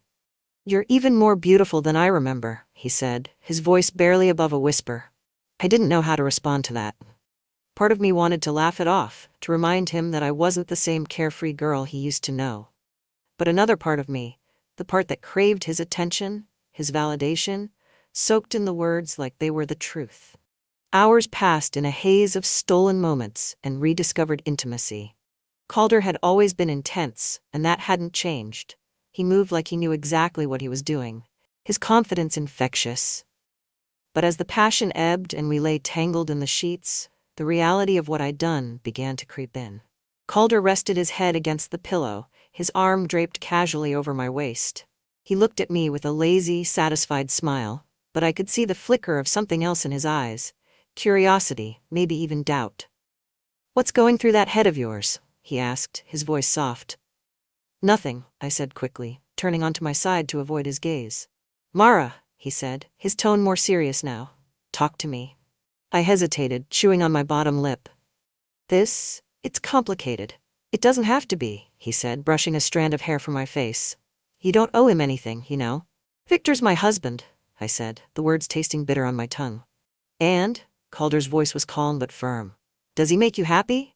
"You're even more beautiful than I remember," he said, his voice barely above a whisper. I didn't know how to respond to that. Part of me wanted to laugh it off, to remind him that I wasn't the same carefree girl he used to know. But another part of me, the part that craved his attention, his validation, soaked in the words like they were the truth. Hours passed in a haze of stolen moments and rediscovered intimacy. Calder had always been intense, and that hadn't changed. He moved like he knew exactly what he was doing, his confidence infectious. But as the passion ebbed and we lay tangled in the sheets, the reality of what I'd done began to creep in. Calder rested his head against the pillow, his arm draped casually over my waist. He looked at me with a lazy, satisfied smile, but I could see the flicker of something else in his eyes. Curiosity, maybe even doubt. "What's going through that head of yours?" he asked, his voice soft. "Nothing," I said quickly, turning onto my side to avoid his gaze. "Mara," he said, his tone more serious now. Talk to me. I hesitated, chewing on my bottom lip. It's complicated. It doesn't have to be, he said, brushing a strand of hair from my face. You don't owe him anything, you know. Victor's my husband, I said, the words tasting bitter on my tongue. And? Calder's voice was calm but firm. Does he make you happy?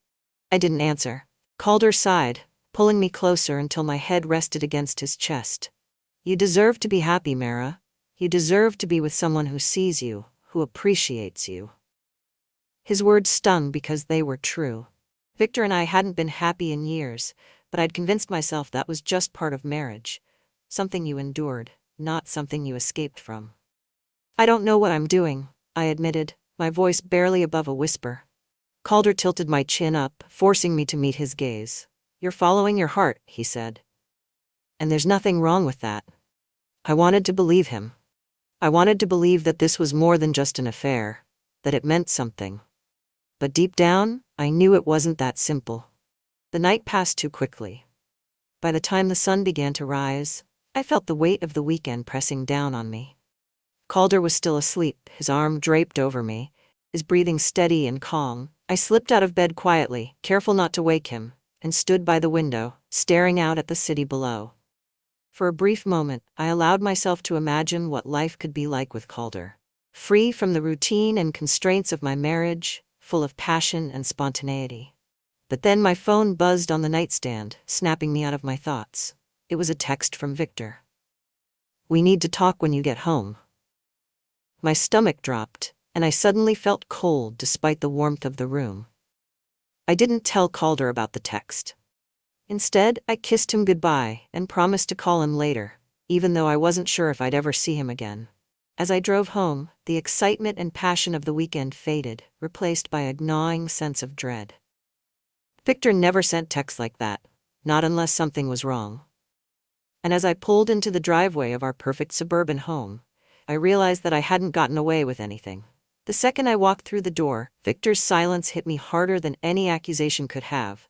I didn't answer. Calder sighed, pulling me closer until my head rested against his chest. You deserve to be happy, Mara. You deserve to be with someone who sees you, who appreciates you. His words stung because they were true. Victor and I hadn't been happy in years, but I'd convinced myself that was just part of marriage. Something you endured, not something you escaped from. I don't know what I'm doing, I admitted, my voice barely above a whisper. Calder tilted my chin up, forcing me to meet his gaze. You're following your heart, he said. And there's nothing wrong with that. I wanted to believe him. I wanted to believe that this was more than just an affair, that it meant something. But deep down, I knew it wasn't that simple. The night passed too quickly. By the time the sun began to rise, I felt the weight of the weekend pressing down on me. Calder was still asleep, his arm draped over me, his breathing steady and calm. I slipped out of bed quietly, careful not to wake him, and stood by the window, staring out at the city below. For a brief moment, I allowed myself to imagine what life could be like with Calder. Free from the routine and constraints of my marriage, full of passion and spontaneity. But then my phone buzzed on the nightstand, snapping me out of my thoughts. It was a text from Victor. We need to talk when you get home. My stomach dropped, and I suddenly felt cold despite the warmth of the room. I didn't tell Calder about the text. Instead, I kissed him goodbye and promised to call him later, even though I wasn't sure if I'd ever see him again. As I drove home, the excitement and passion of the weekend faded, replaced by a gnawing sense of dread. Victor never sent texts like that, not unless something was wrong. And as I pulled into the driveway of our perfect suburban home, I realized that I hadn't gotten away with anything. The second I walked through the door, Victor's silence hit me harder than any accusation could have.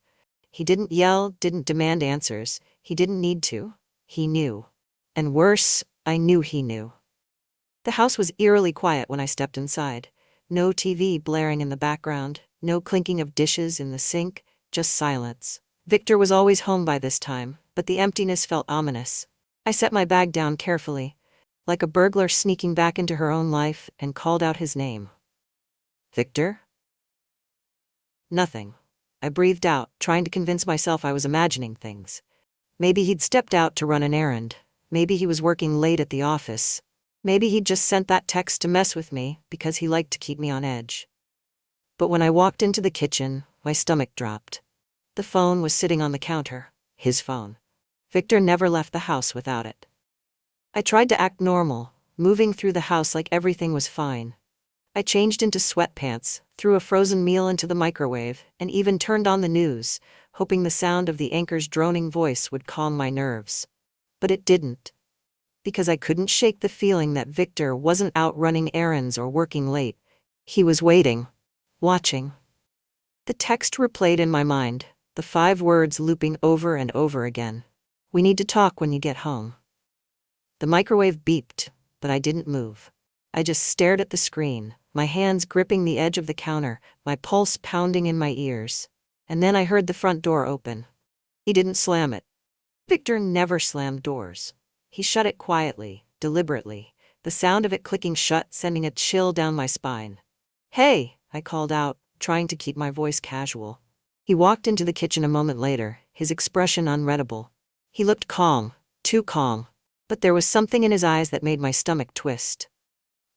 He didn't yell, didn't demand answers. He didn't need to. He knew. And worse, I knew he knew. The house was eerily quiet when I stepped inside. No TV blaring in the background, no clinking of dishes in the sink, just silence. Victor was always home by this time, but the emptiness felt ominous. I set my bag down carefully, like a burglar sneaking back into her own life, and called out his name. Victor? Nothing. I breathed out, trying to convince myself I was imagining things. Maybe he'd stepped out to run an errand. Maybe he was working late at the office. Maybe he'd just sent that text to mess with me because he liked to keep me on edge. But when I walked into the kitchen, my stomach dropped. The phone was sitting on the counter. His phone. Victor never left the house without it. I tried to act normal, moving through the house like everything was fine. I changed into sweatpants, threw a frozen meal into the microwave, and even turned on the news, hoping the sound of the anchor's droning voice would calm my nerves. But it didn't. Because I couldn't shake the feeling that Victor wasn't out running errands or working late. He was waiting. Watching. The text replayed in my mind, the 5 words looping over and over again. We need to talk when you get home. The microwave beeped, but I didn't move. I just stared at the screen, my hands gripping the edge of the counter, my pulse pounding in my ears. And then I heard the front door open. He didn't slam it. Victor never slammed doors. He shut it quietly, deliberately, the sound of it clicking shut sending a chill down my spine. Hey, I called out, trying to keep my voice casual. He walked into the kitchen a moment later, his expression unreadable. He looked calm, too calm, but there was something in his eyes that made my stomach twist.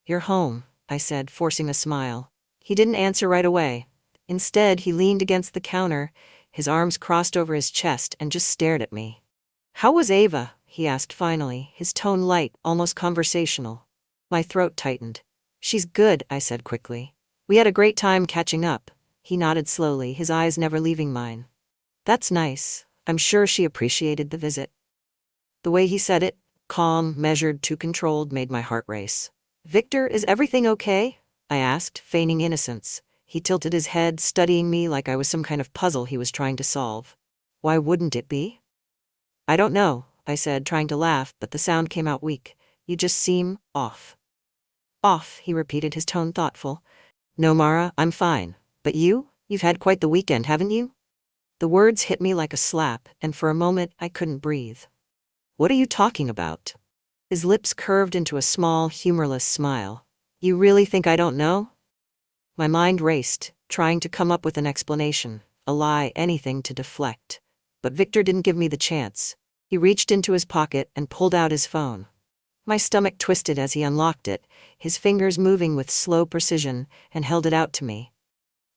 You're home, I said, forcing a smile. He didn't answer right away. Instead, he leaned against the counter, his arms crossed over his chest, and just stared at me. How was Ava? He asked finally, his tone light, almost conversational. My throat tightened. She's good, I said quickly. We had a great time catching up. He nodded slowly, his eyes never leaving mine. That's nice. I'm sure she appreciated the visit. The way he said it, calm, measured, too controlled, made my heart race. Victor, is everything okay? I asked, feigning innocence. He tilted his head, studying me like I was some kind of puzzle he was trying to solve. Why wouldn't it be? I don't know, I said, trying to laugh, but the sound came out weak. You just seem off. Off, he repeated, his tone thoughtful. No, Mara, I'm fine. But you? You've had quite the weekend, haven't you? The words hit me like a slap, and for a moment I couldn't breathe. What are you talking about? His lips curved into a small, humorless smile. You really think I don't know? My mind raced, trying to come up with an explanation, a lie, anything to deflect. But Victor didn't give me the chance. He reached into his pocket and pulled out his phone. My stomach twisted as he unlocked it, his fingers moving with slow precision, and held it out to me.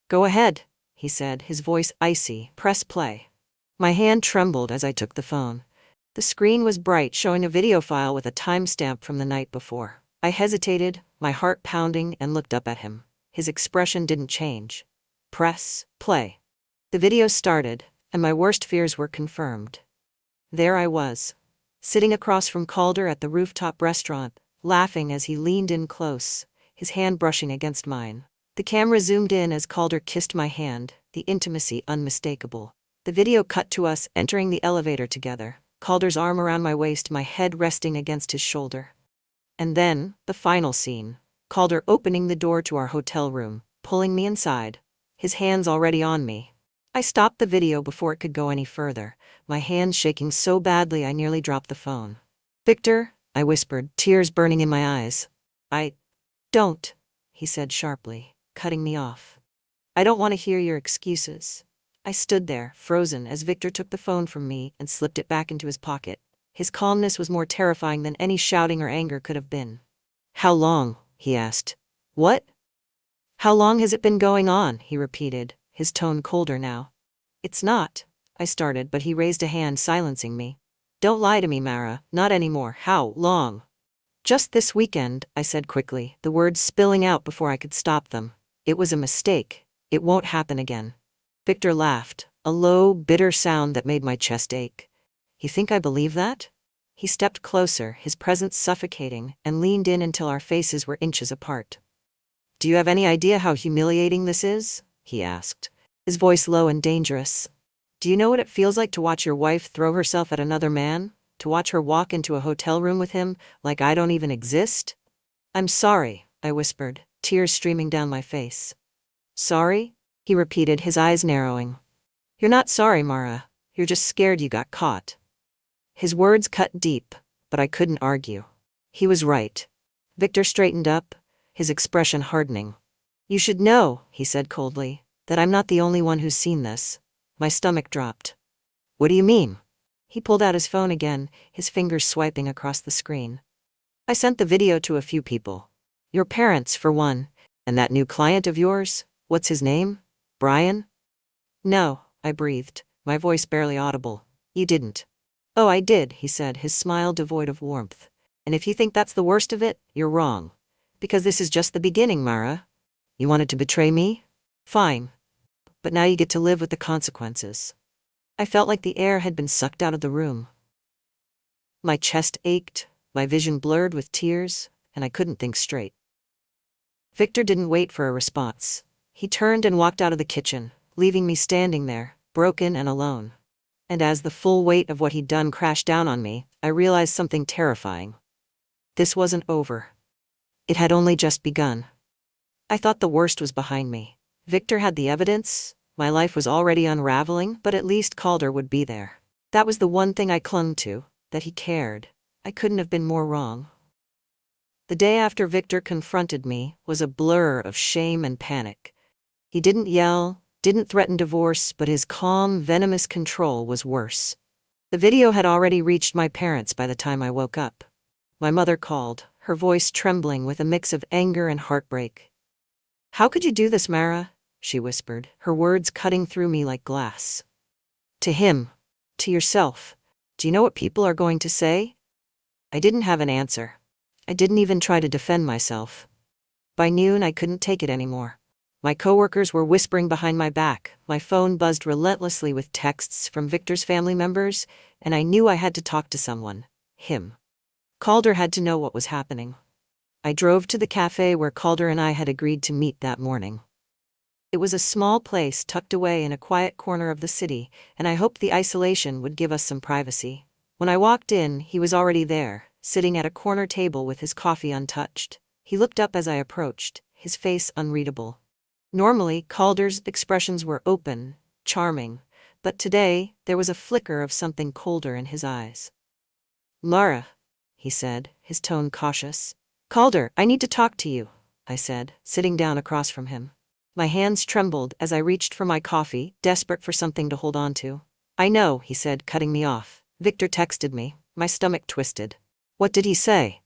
Go ahead, he said, his voice icy. Press play. My hand trembled as I took the phone. The screen was bright, showing a video file with a timestamp from the night before. I hesitated, my heart pounding, and looked up at him. His expression didn't change. Press play. The video started, and my worst fears were confirmed. There I was, sitting across from Calder at the rooftop restaurant, laughing as he leaned in close, his hand brushing against mine. The camera zoomed in as Calder kissed my hand, the intimacy unmistakable. The video cut to us entering the elevator together, Calder's arm around my waist, my head resting against his shoulder. And then, the final scene, Calder opening the door to our hotel room, pulling me inside, his hands already on me. I stopped the video before it could go any further, my hands shaking so badly I nearly dropped the phone. Victor, I whispered, tears burning in my eyes. Don't, he said sharply, cutting me off. I don't want to hear your excuses. I stood there, frozen, as Victor took the phone from me and slipped it back into his pocket. His calmness was more terrifying than any shouting or anger could have been. How long? He asked. What? How long has it been going on? He repeated, his tone colder now. It's not, I started, but he raised a hand, silencing me. Don't lie to me, Mara, not anymore. How long? Just this weekend, I said quickly, the words spilling out before I could stop them. It was a mistake. It won't happen again. Victor laughed, a low, bitter sound that made my chest ache. You think I believe that? He stepped closer, his presence suffocating, and leaned in until our faces were inches apart. Do you have any idea how humiliating this is? He asked, his voice low and dangerous. Do you know what it feels like to watch your wife throw herself at another man? To watch her walk into a hotel room with him, like I don't even exist? I'm sorry, I whispered, tears streaming down my face. Sorry? He repeated, his eyes narrowing. You're not sorry, Mara. You're just scared you got caught. His words cut deep, but I couldn't argue. He was right. Victor straightened up, his expression hardening. You should know, he said coldly, that I'm not the only one who's seen this. My stomach dropped. What do you mean? He pulled out his phone again, his fingers swiping across the screen. I sent the video to a few people. Your parents, for one, and that new client of yours, what's his name? Brian? No, I breathed, my voice barely audible. You didn't. Oh, I did, he said, his smile devoid of warmth. And if you think that's the worst of it, you're wrong. Because this is just the beginning, Mara. You wanted to betray me? Fine. But now you get to live with the consequences. I felt like the air had been sucked out of the room. My chest ached, my vision blurred with tears, and I couldn't think straight. Victor didn't wait for a response. He turned and walked out of the kitchen, leaving me standing there, broken and alone. And as the full weight of what he'd done crashed down on me, I realized something terrifying. This wasn't over. It had only just begun. I thought the worst was behind me. Victor had the evidence, my life was already unraveling, but at least Calder would be there. That was the one thing I clung to, that he cared. I couldn't have been more wrong. The day after Victor confronted me was a blur of shame and panic. He didn't yell, didn't threaten divorce, but his calm, venomous control was worse. The video had already reached my parents by the time I woke up. My mother called, her voice trembling with a mix of anger and heartbreak. How could you do this, Mara? She whispered, her words cutting through me like glass. To him. To yourself. Do you know what people are going to say? I didn't have an answer. I didn't even try to defend myself. By noon, I couldn't take it anymore. My coworkers were whispering behind my back, my phone buzzed relentlessly with texts from Victor's family members, and I knew I had to talk to someone. Him. Calder had to know what was happening. I drove to the cafe where Calder and I had agreed to meet that morning. It was a small place tucked away in a quiet corner of the city, and I hoped the isolation would give us some privacy. When I walked in, he was already there, sitting at a corner table with his coffee untouched. He looked up as I approached, his face unreadable. Normally, Calder's expressions were open, charming, but today there was a flicker of something colder in his eyes. "Mara," he said, his tone cautious. "Calder, I need to talk to you," I said, sitting down across from him. My hands trembled as I reached for my coffee, desperate for something to hold on to. "I know," he said, cutting me off. "Victor texted me." My stomach twisted. "What did he say?"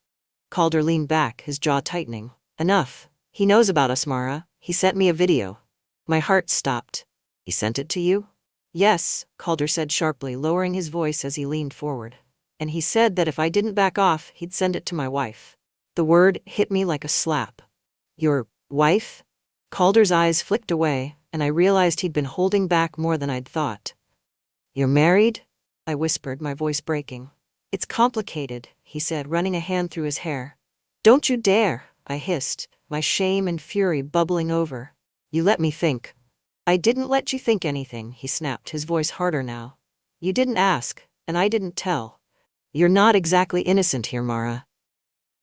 Calder leaned back, his jaw tightening. "Enough. He knows about us, Mara. He sent me a video." My heart stopped. "He sent it to you?" "Yes," Calder said sharply, lowering his voice as he leaned forward. "And he said that if I didn't back off, he'd send it to my wife." The word hit me like a slap. "Your wife?" Calder's eyes flicked away, and I realized he'd been holding back more than I'd thought. "You're married?" I whispered, my voice breaking. "It's complicated," he said, running a hand through his hair. "Don't you dare," I hissed, my shame and fury bubbling over. "You let me think." "I didn't let you think anything," he snapped, his voice harder now. "You didn't ask, and I didn't tell. You're not exactly innocent here, Mara."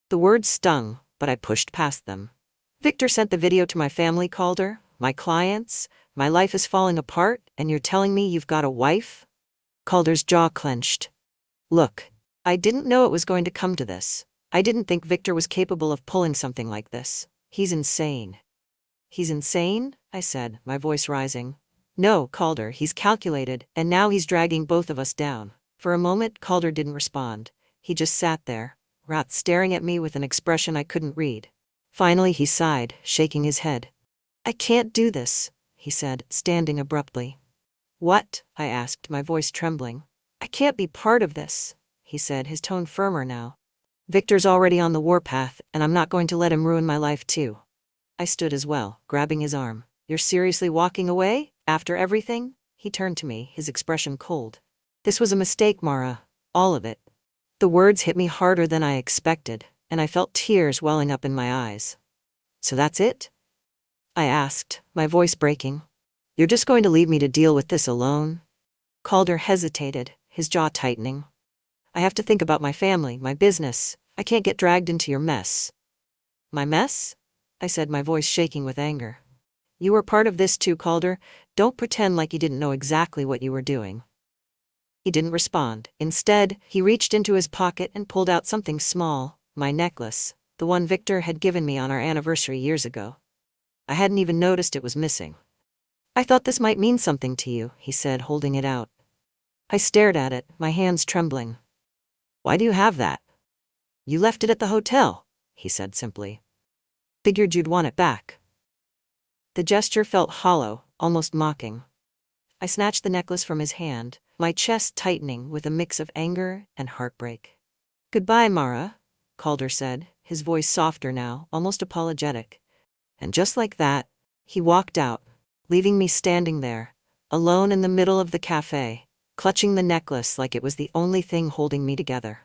The words stung, but I pushed past them. "Victor sent the video to my family, Calder, my clients. My life is falling apart, and you're telling me you've got a wife?" Calder's jaw clenched. "Look, I didn't know it was going to come to this. I didn't think Victor was capable of pulling something like this. He's insane." "He's insane?" I said, my voice rising. "No, Calder, he's calculated, and now he's dragging both of us down." For a moment, Calder didn't respond. He just sat there, staring at me with an expression I couldn't read. Finally, he sighed, shaking his head. "I can't do this," he said, standing abruptly. "What?" I asked, my voice trembling. "I can't be part of this," he said, his tone firmer now. "Victor's already on the warpath, and I'm not going to let him ruin my life too." I stood as well, grabbing his arm. "You're seriously walking away? After everything?" He turned to me, his expression cold. "This was a mistake, Mara. All of it." The words hit me harder than I expected, and I felt tears welling up in my eyes. "So that's it?" I asked, my voice breaking. "You're just going to leave me to deal with this alone?" Calder hesitated, his jaw tightening. "I have to think about my family, my business. I can't get dragged into your mess." "My mess?" I said, my voice shaking with anger. "You were part of this too, Calder. Don't pretend like you didn't know exactly what you were doing." He didn't respond. Instead, he reached into his pocket and pulled out something small, my necklace, the one Victor had given me on our anniversary years ago. I hadn't even noticed it was missing. "I thought this might mean something to you," he said, holding it out. I stared at it, my hands trembling. "Why do you have that?" "You left it at the hotel," he said simply. "Figured you'd want it back." The gesture felt hollow, almost mocking. I snatched the necklace from his hand, my chest tightening with a mix of anger and heartbreak. "Goodbye, Mara," Calder said, his voice softer now, almost apologetic. And just like that, he walked out, leaving me standing there, alone in the middle of the cafe, clutching the necklace like it was the only thing holding me together.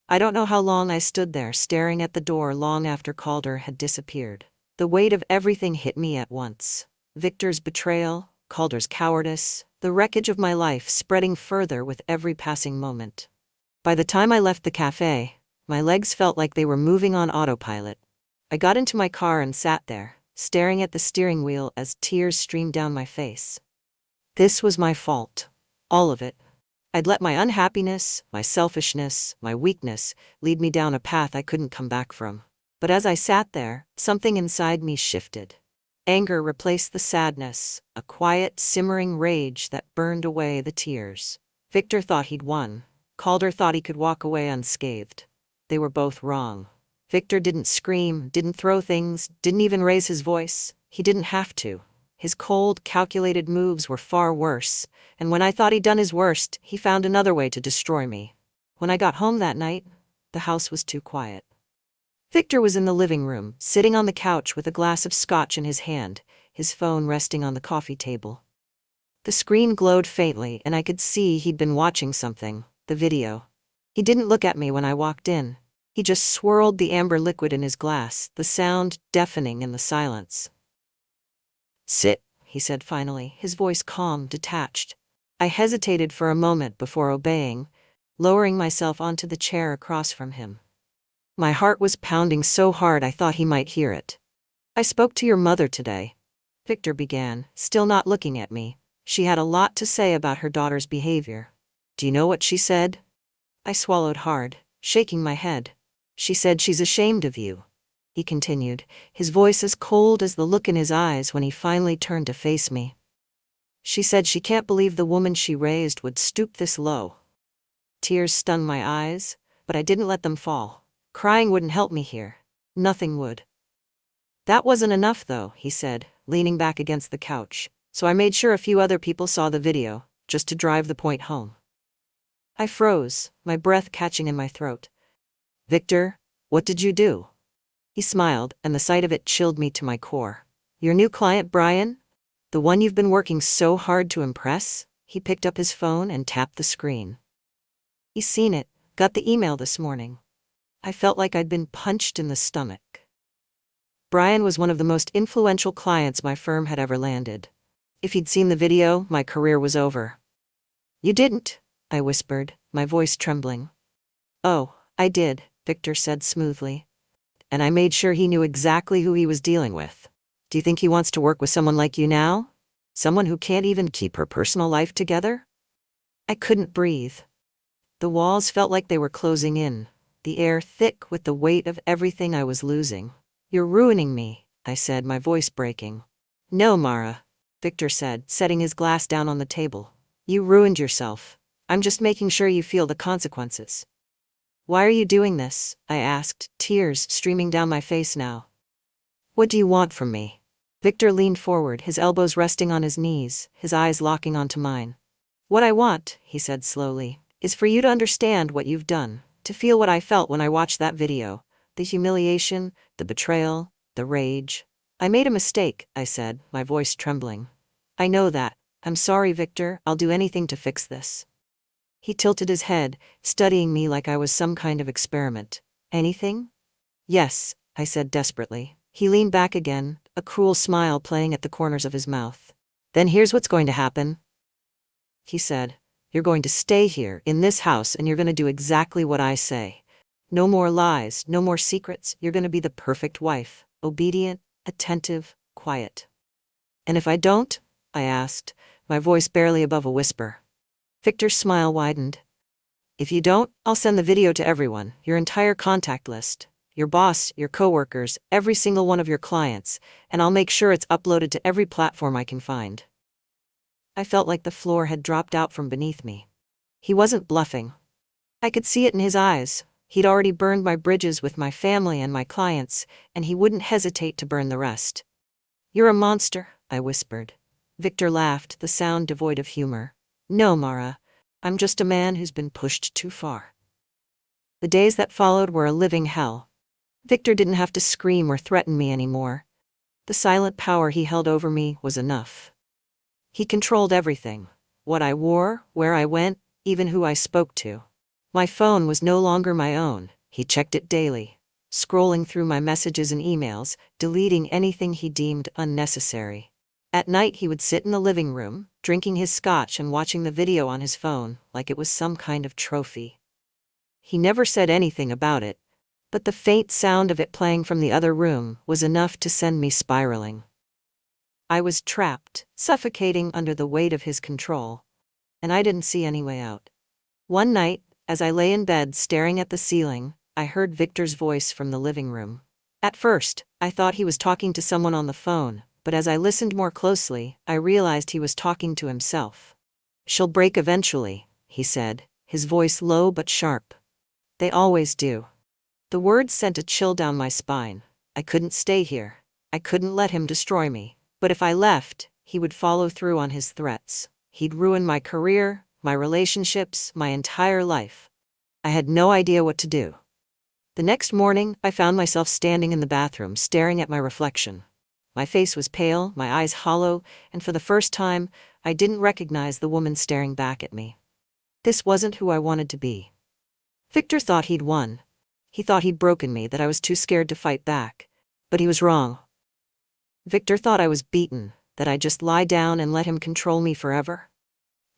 I don't know how long I stood there staring at the door long after Calder had disappeared. The weight of everything hit me at once. Victor's betrayal, Calder's cowardice, the wreckage of my life spreading further with every passing moment. By the time I left the cafe, my legs felt like they were moving on autopilot. I got into my car and sat there, staring at the steering wheel as tears streamed down my face. This was my fault. All of it. I'd let my unhappiness, my selfishness, my weakness lead me down a path I couldn't come back from. But as I sat there, something inside me shifted. Anger replaced the sadness, a quiet, simmering rage that burned away the tears. Victor thought he'd won. Calder thought he could walk away unscathed. They were both wrong. Victor didn't scream, didn't throw things, didn't even raise his voice. He didn't have to. His cold, calculated moves were far worse, and when I thought he'd done his worst, he found another way to destroy me. When I got home that night, the house was too quiet. Victor was in the living room, sitting on the couch with a glass of scotch in his hand, his phone resting on the coffee table. The screen glowed faintly, and I could see he'd been watching something, the video. He didn't look at me when I walked in. He just swirled the amber liquid in his glass, the sound deafening in the silence. "Sit," he said finally, his voice calm, detached. I hesitated for a moment before obeying. lowering myself onto the chair across from him. My heart was pounding so hard I thought he might hear it. "I spoke to your mother today," Victor began, still not looking at me. "She had a lot to say about her daughter's behavior." "Do you know what she said?" I swallowed hard, shaking my head. "She said she's ashamed of you," he continued, his voice as cold as the look in his eyes when he finally turned to face me. "She said she can't believe the woman she raised would stoop this low." Tears stung my eyes, but I didn't let them fall. Crying wouldn't help me here. Nothing would. "That wasn't enough though," he said, leaning back against the couch, "so I made sure a few other people saw the video, just to drive the point home." I froze, my breath catching in my throat. "Victor, what did you do?" He smiled, and the sight of it chilled me to my core. "Your new client, Brian? The one you've been working so hard to impress?" He picked up his phone and tapped the screen. "He's seen it, got the email this morning." I felt like I'd been punched in the stomach. Brian was one of the most influential clients my firm had ever landed. If he'd seen the video, my career was over. "You didn't," I whispered, my voice trembling. "Oh, I did," Victor said smoothly. "And I made sure he knew exactly who he was dealing with. Do you think he wants to work with someone like you now? Someone who can't even keep her personal life together?" I couldn't breathe. The walls felt like they were closing in, the air thick with the weight of everything I was losing. "You're ruining me," I said, my voice breaking. "No, Mara," Victor said, setting his glass down on the table. "You ruined yourself. I'm just making sure you feel the consequences." "Why are you doing this?" I asked, tears streaming down my face now. "What do you want from me?" Victor leaned forward, his elbows resting on his knees, his eyes locking onto mine. "What I want," he said slowly, "is for you to understand what you've done, to feel what I felt when I watched that video. The humiliation, the betrayal, the rage. I made a mistake," I said, my voice trembling. "I know that. I'm sorry, Victor, I'll do anything to fix this." He tilted his head, studying me like I was some kind of experiment. "Anything?" "Yes," I said desperately. He leaned back again, a cruel smile playing at the corners of his mouth. "Then here's what's going to happen," he said. "You're going to stay here, in this house, and you're going to do exactly what I say. No more lies, no more secrets. You're going to be the perfect wife, obedient, attentive, quiet." "And if I don't?" I asked, my voice barely above a whisper. Victor's smile widened. "If you don't, I'll send the video to everyone, your entire contact list, your boss, your coworkers, every single one of your clients, and I'll make sure it's uploaded to every platform I can find." I felt like the floor had dropped out from beneath me. He wasn't bluffing. I could see it in his eyes. He'd already burned my bridges with my family and my clients, and he wouldn't hesitate to burn the rest. "You're a monster," I whispered. Victor laughed, the sound devoid of humor. "No, Mara. I'm just a man who's been pushed too far." The days that followed were a living hell. Victor didn't have to scream or threaten me anymore. The silent power he held over me was enough. He controlled everything. What I wore, where I went, even who I spoke to. My phone was no longer my own. He checked it daily, scrolling through my messages and emails, deleting anything he deemed unnecessary. At night he would sit in the living room, drinking his scotch and watching the video on his phone like it was some kind of trophy. He never said anything about it, but the faint sound of it playing from the other room was enough to send me spiraling. I was trapped, suffocating under the weight of his control, and I didn't see any way out. One night, as I lay in bed staring at the ceiling, I heard Victor's voice from the living room. At first, I thought he was talking to someone on the phone, but as I listened more closely, I realized he was talking to himself. "She'll break eventually," he said, his voice low but sharp. "They always do." The words sent a chill down my spine. I couldn't stay here. I couldn't let him destroy me. But if I left, he would follow through on his threats. He'd ruin my career, my relationships, my entire life. I had no idea what to do. The next morning, I found myself standing in the bathroom, staring at my reflection. My face was pale, my eyes hollow, and for the first time, I didn't recognize the woman staring back at me. This wasn't who I wanted to be. Victor thought he'd won. He thought he'd broken me, that I was too scared to fight back. But he was wrong. Victor thought I was beaten, that I'd just lie down and let him control me forever.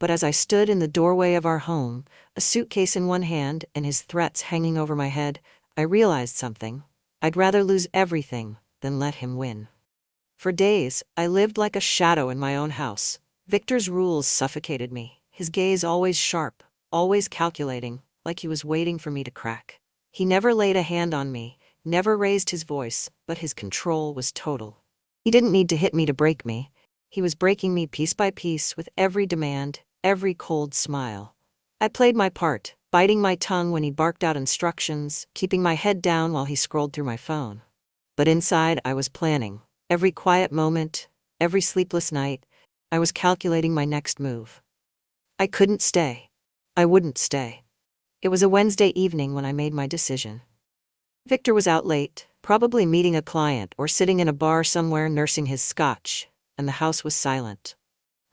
But as I stood in the doorway of our home, a suitcase in one hand and his threats hanging over my head, I realized something. I'd rather lose everything than let him win. For days, I lived like a shadow in my own house. Victor's rules suffocated me, his gaze always sharp, always calculating, like he was waiting for me to crack. He never laid a hand on me, never raised his voice, but his control was total. He didn't need to hit me to break me. He was breaking me piece by piece with every demand, every cold smile. I played my part, biting my tongue when he barked out instructions, keeping my head down while he scrolled through my phone. But inside, I was planning. Every quiet moment, every sleepless night, I was calculating my next move. I couldn't stay. I wouldn't stay. It was a Wednesday evening when I made my decision. Victor was out late, probably meeting a client or sitting in a bar somewhere nursing his scotch, and the house was silent.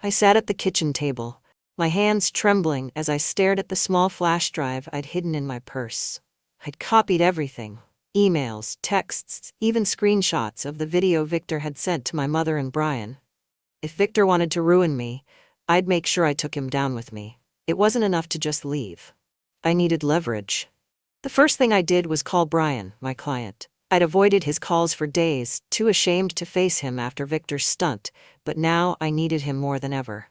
I sat at the kitchen table, my hands trembling as I stared at the small flash drive I'd hidden in my purse. I'd copied everything. Emails, texts, even screenshots of the video Victor had sent to my mother and Brian. If Victor wanted to ruin me, I'd make sure I took him down with me. It wasn't enough to just leave. I needed leverage. The first thing I did was call Brian, my client. I'd avoided his calls for days, too ashamed to face him after Victor's stunt, but now I needed him more than ever.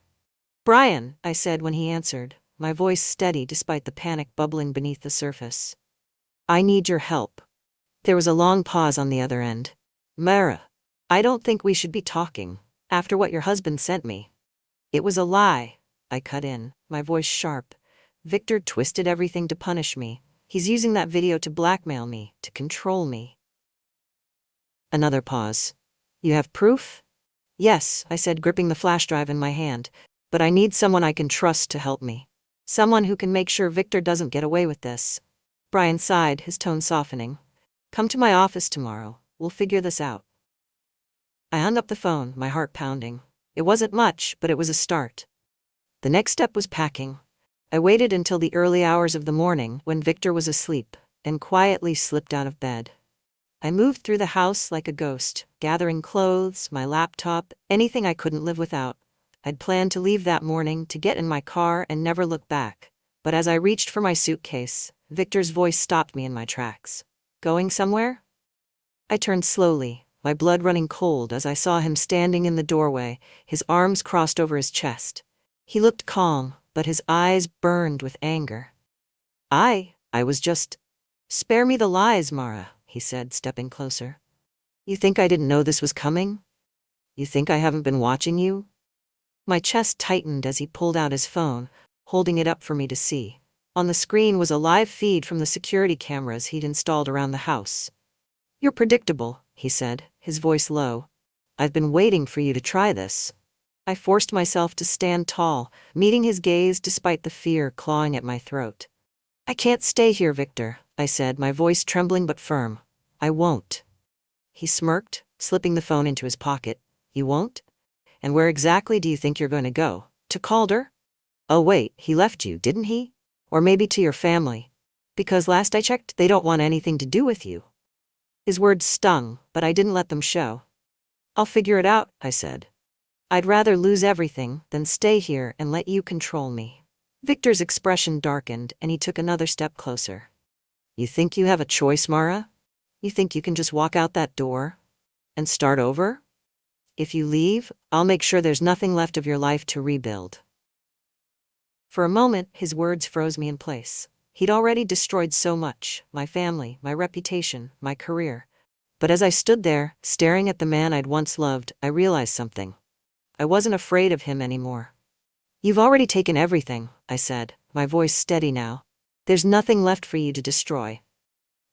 "Brian," I said when he answered, my voice steady despite the panic bubbling beneath the surface. "I need your help." There was a long pause on the other end. "Mara, I don't think we should be talking, after what your husband sent me." "It was a lie," I cut in, my voice sharp. "Victor twisted everything to punish me. He's using that video to blackmail me, to control me." Another pause. "You have proof?" "Yes," I said, gripping the flash drive in my hand, "but I need someone I can trust to help me. Someone who can make sure Victor doesn't get away with this." Brian sighed, his tone softening. "Come to my office tomorrow. We'll figure this out." I hung up the phone, my heart pounding. It wasn't much, but it was a start. The next step was packing. I waited until the early hours of the morning when Victor was asleep, and quietly slipped out of bed. I moved through the house like a ghost, gathering clothes, my laptop, anything I couldn't live without. I'd planned to leave that morning, to get in my car and never look back. But as I reached for my suitcase, Victor's voice stopped me in my tracks. "Going somewhere?" I turned slowly, my blood running cold as I saw him standing in the doorway, his arms crossed over his chest. He looked calm, but his eyes burned with anger. I was just... "Spare me the lies, Mara," he said, stepping closer. "You think I didn't know this was coming? You think I haven't been watching you?" My chest tightened as he pulled out his phone, holding it up for me to see. On the screen was a live feed from the security cameras he'd installed around the house. "You're predictable," he said, his voice low. "I've been waiting for you to try this." I forced myself to stand tall, meeting his gaze despite the fear clawing at my throat. "I can't stay here, Victor," I said, my voice trembling but firm. "I won't." He smirked, slipping the phone into his pocket. "You won't? And where exactly do you think you're going to go? To Calder? Oh wait, he left you, didn't he? Or maybe to your family? Because last I checked, they don't want anything to do with you." His words stung, but I didn't let them show. "I'll figure it out," I said. "I'd rather lose everything than stay here and let you control me." Victor's expression darkened and he took another step closer. "You think you have a choice, Mara? You think you can just walk out that door and start over? If you leave, I'll make sure there's nothing left of your life to rebuild." For a moment, his words froze me in place. He'd already destroyed so much, my family, my reputation, my career. But as I stood there, staring at the man I'd once loved, I realized something. I wasn't afraid of him anymore. "You've already taken everything," I said, my voice steady now. "There's nothing left for you to destroy."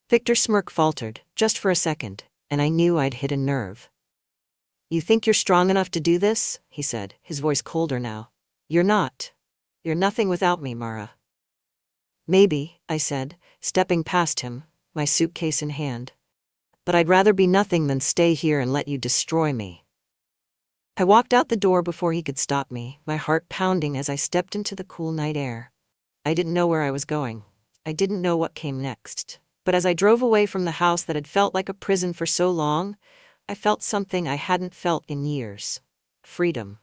Victor's smirk faltered, just for a second, and I knew I'd hit a nerve. "You think you're strong enough to do this?" he said, his voice colder now. "You're not. You're nothing without me, Mara." "Maybe," I said, stepping past him, my suitcase in hand. "But I'd rather be nothing than stay here and let you destroy me." I walked out the door before he could stop me, my heart pounding as I stepped into the cool night air. I didn't know where I was going. I didn't know what came next. But as I drove away from the house that had felt like a prison for so long, I felt something I hadn't felt in years. Freedom.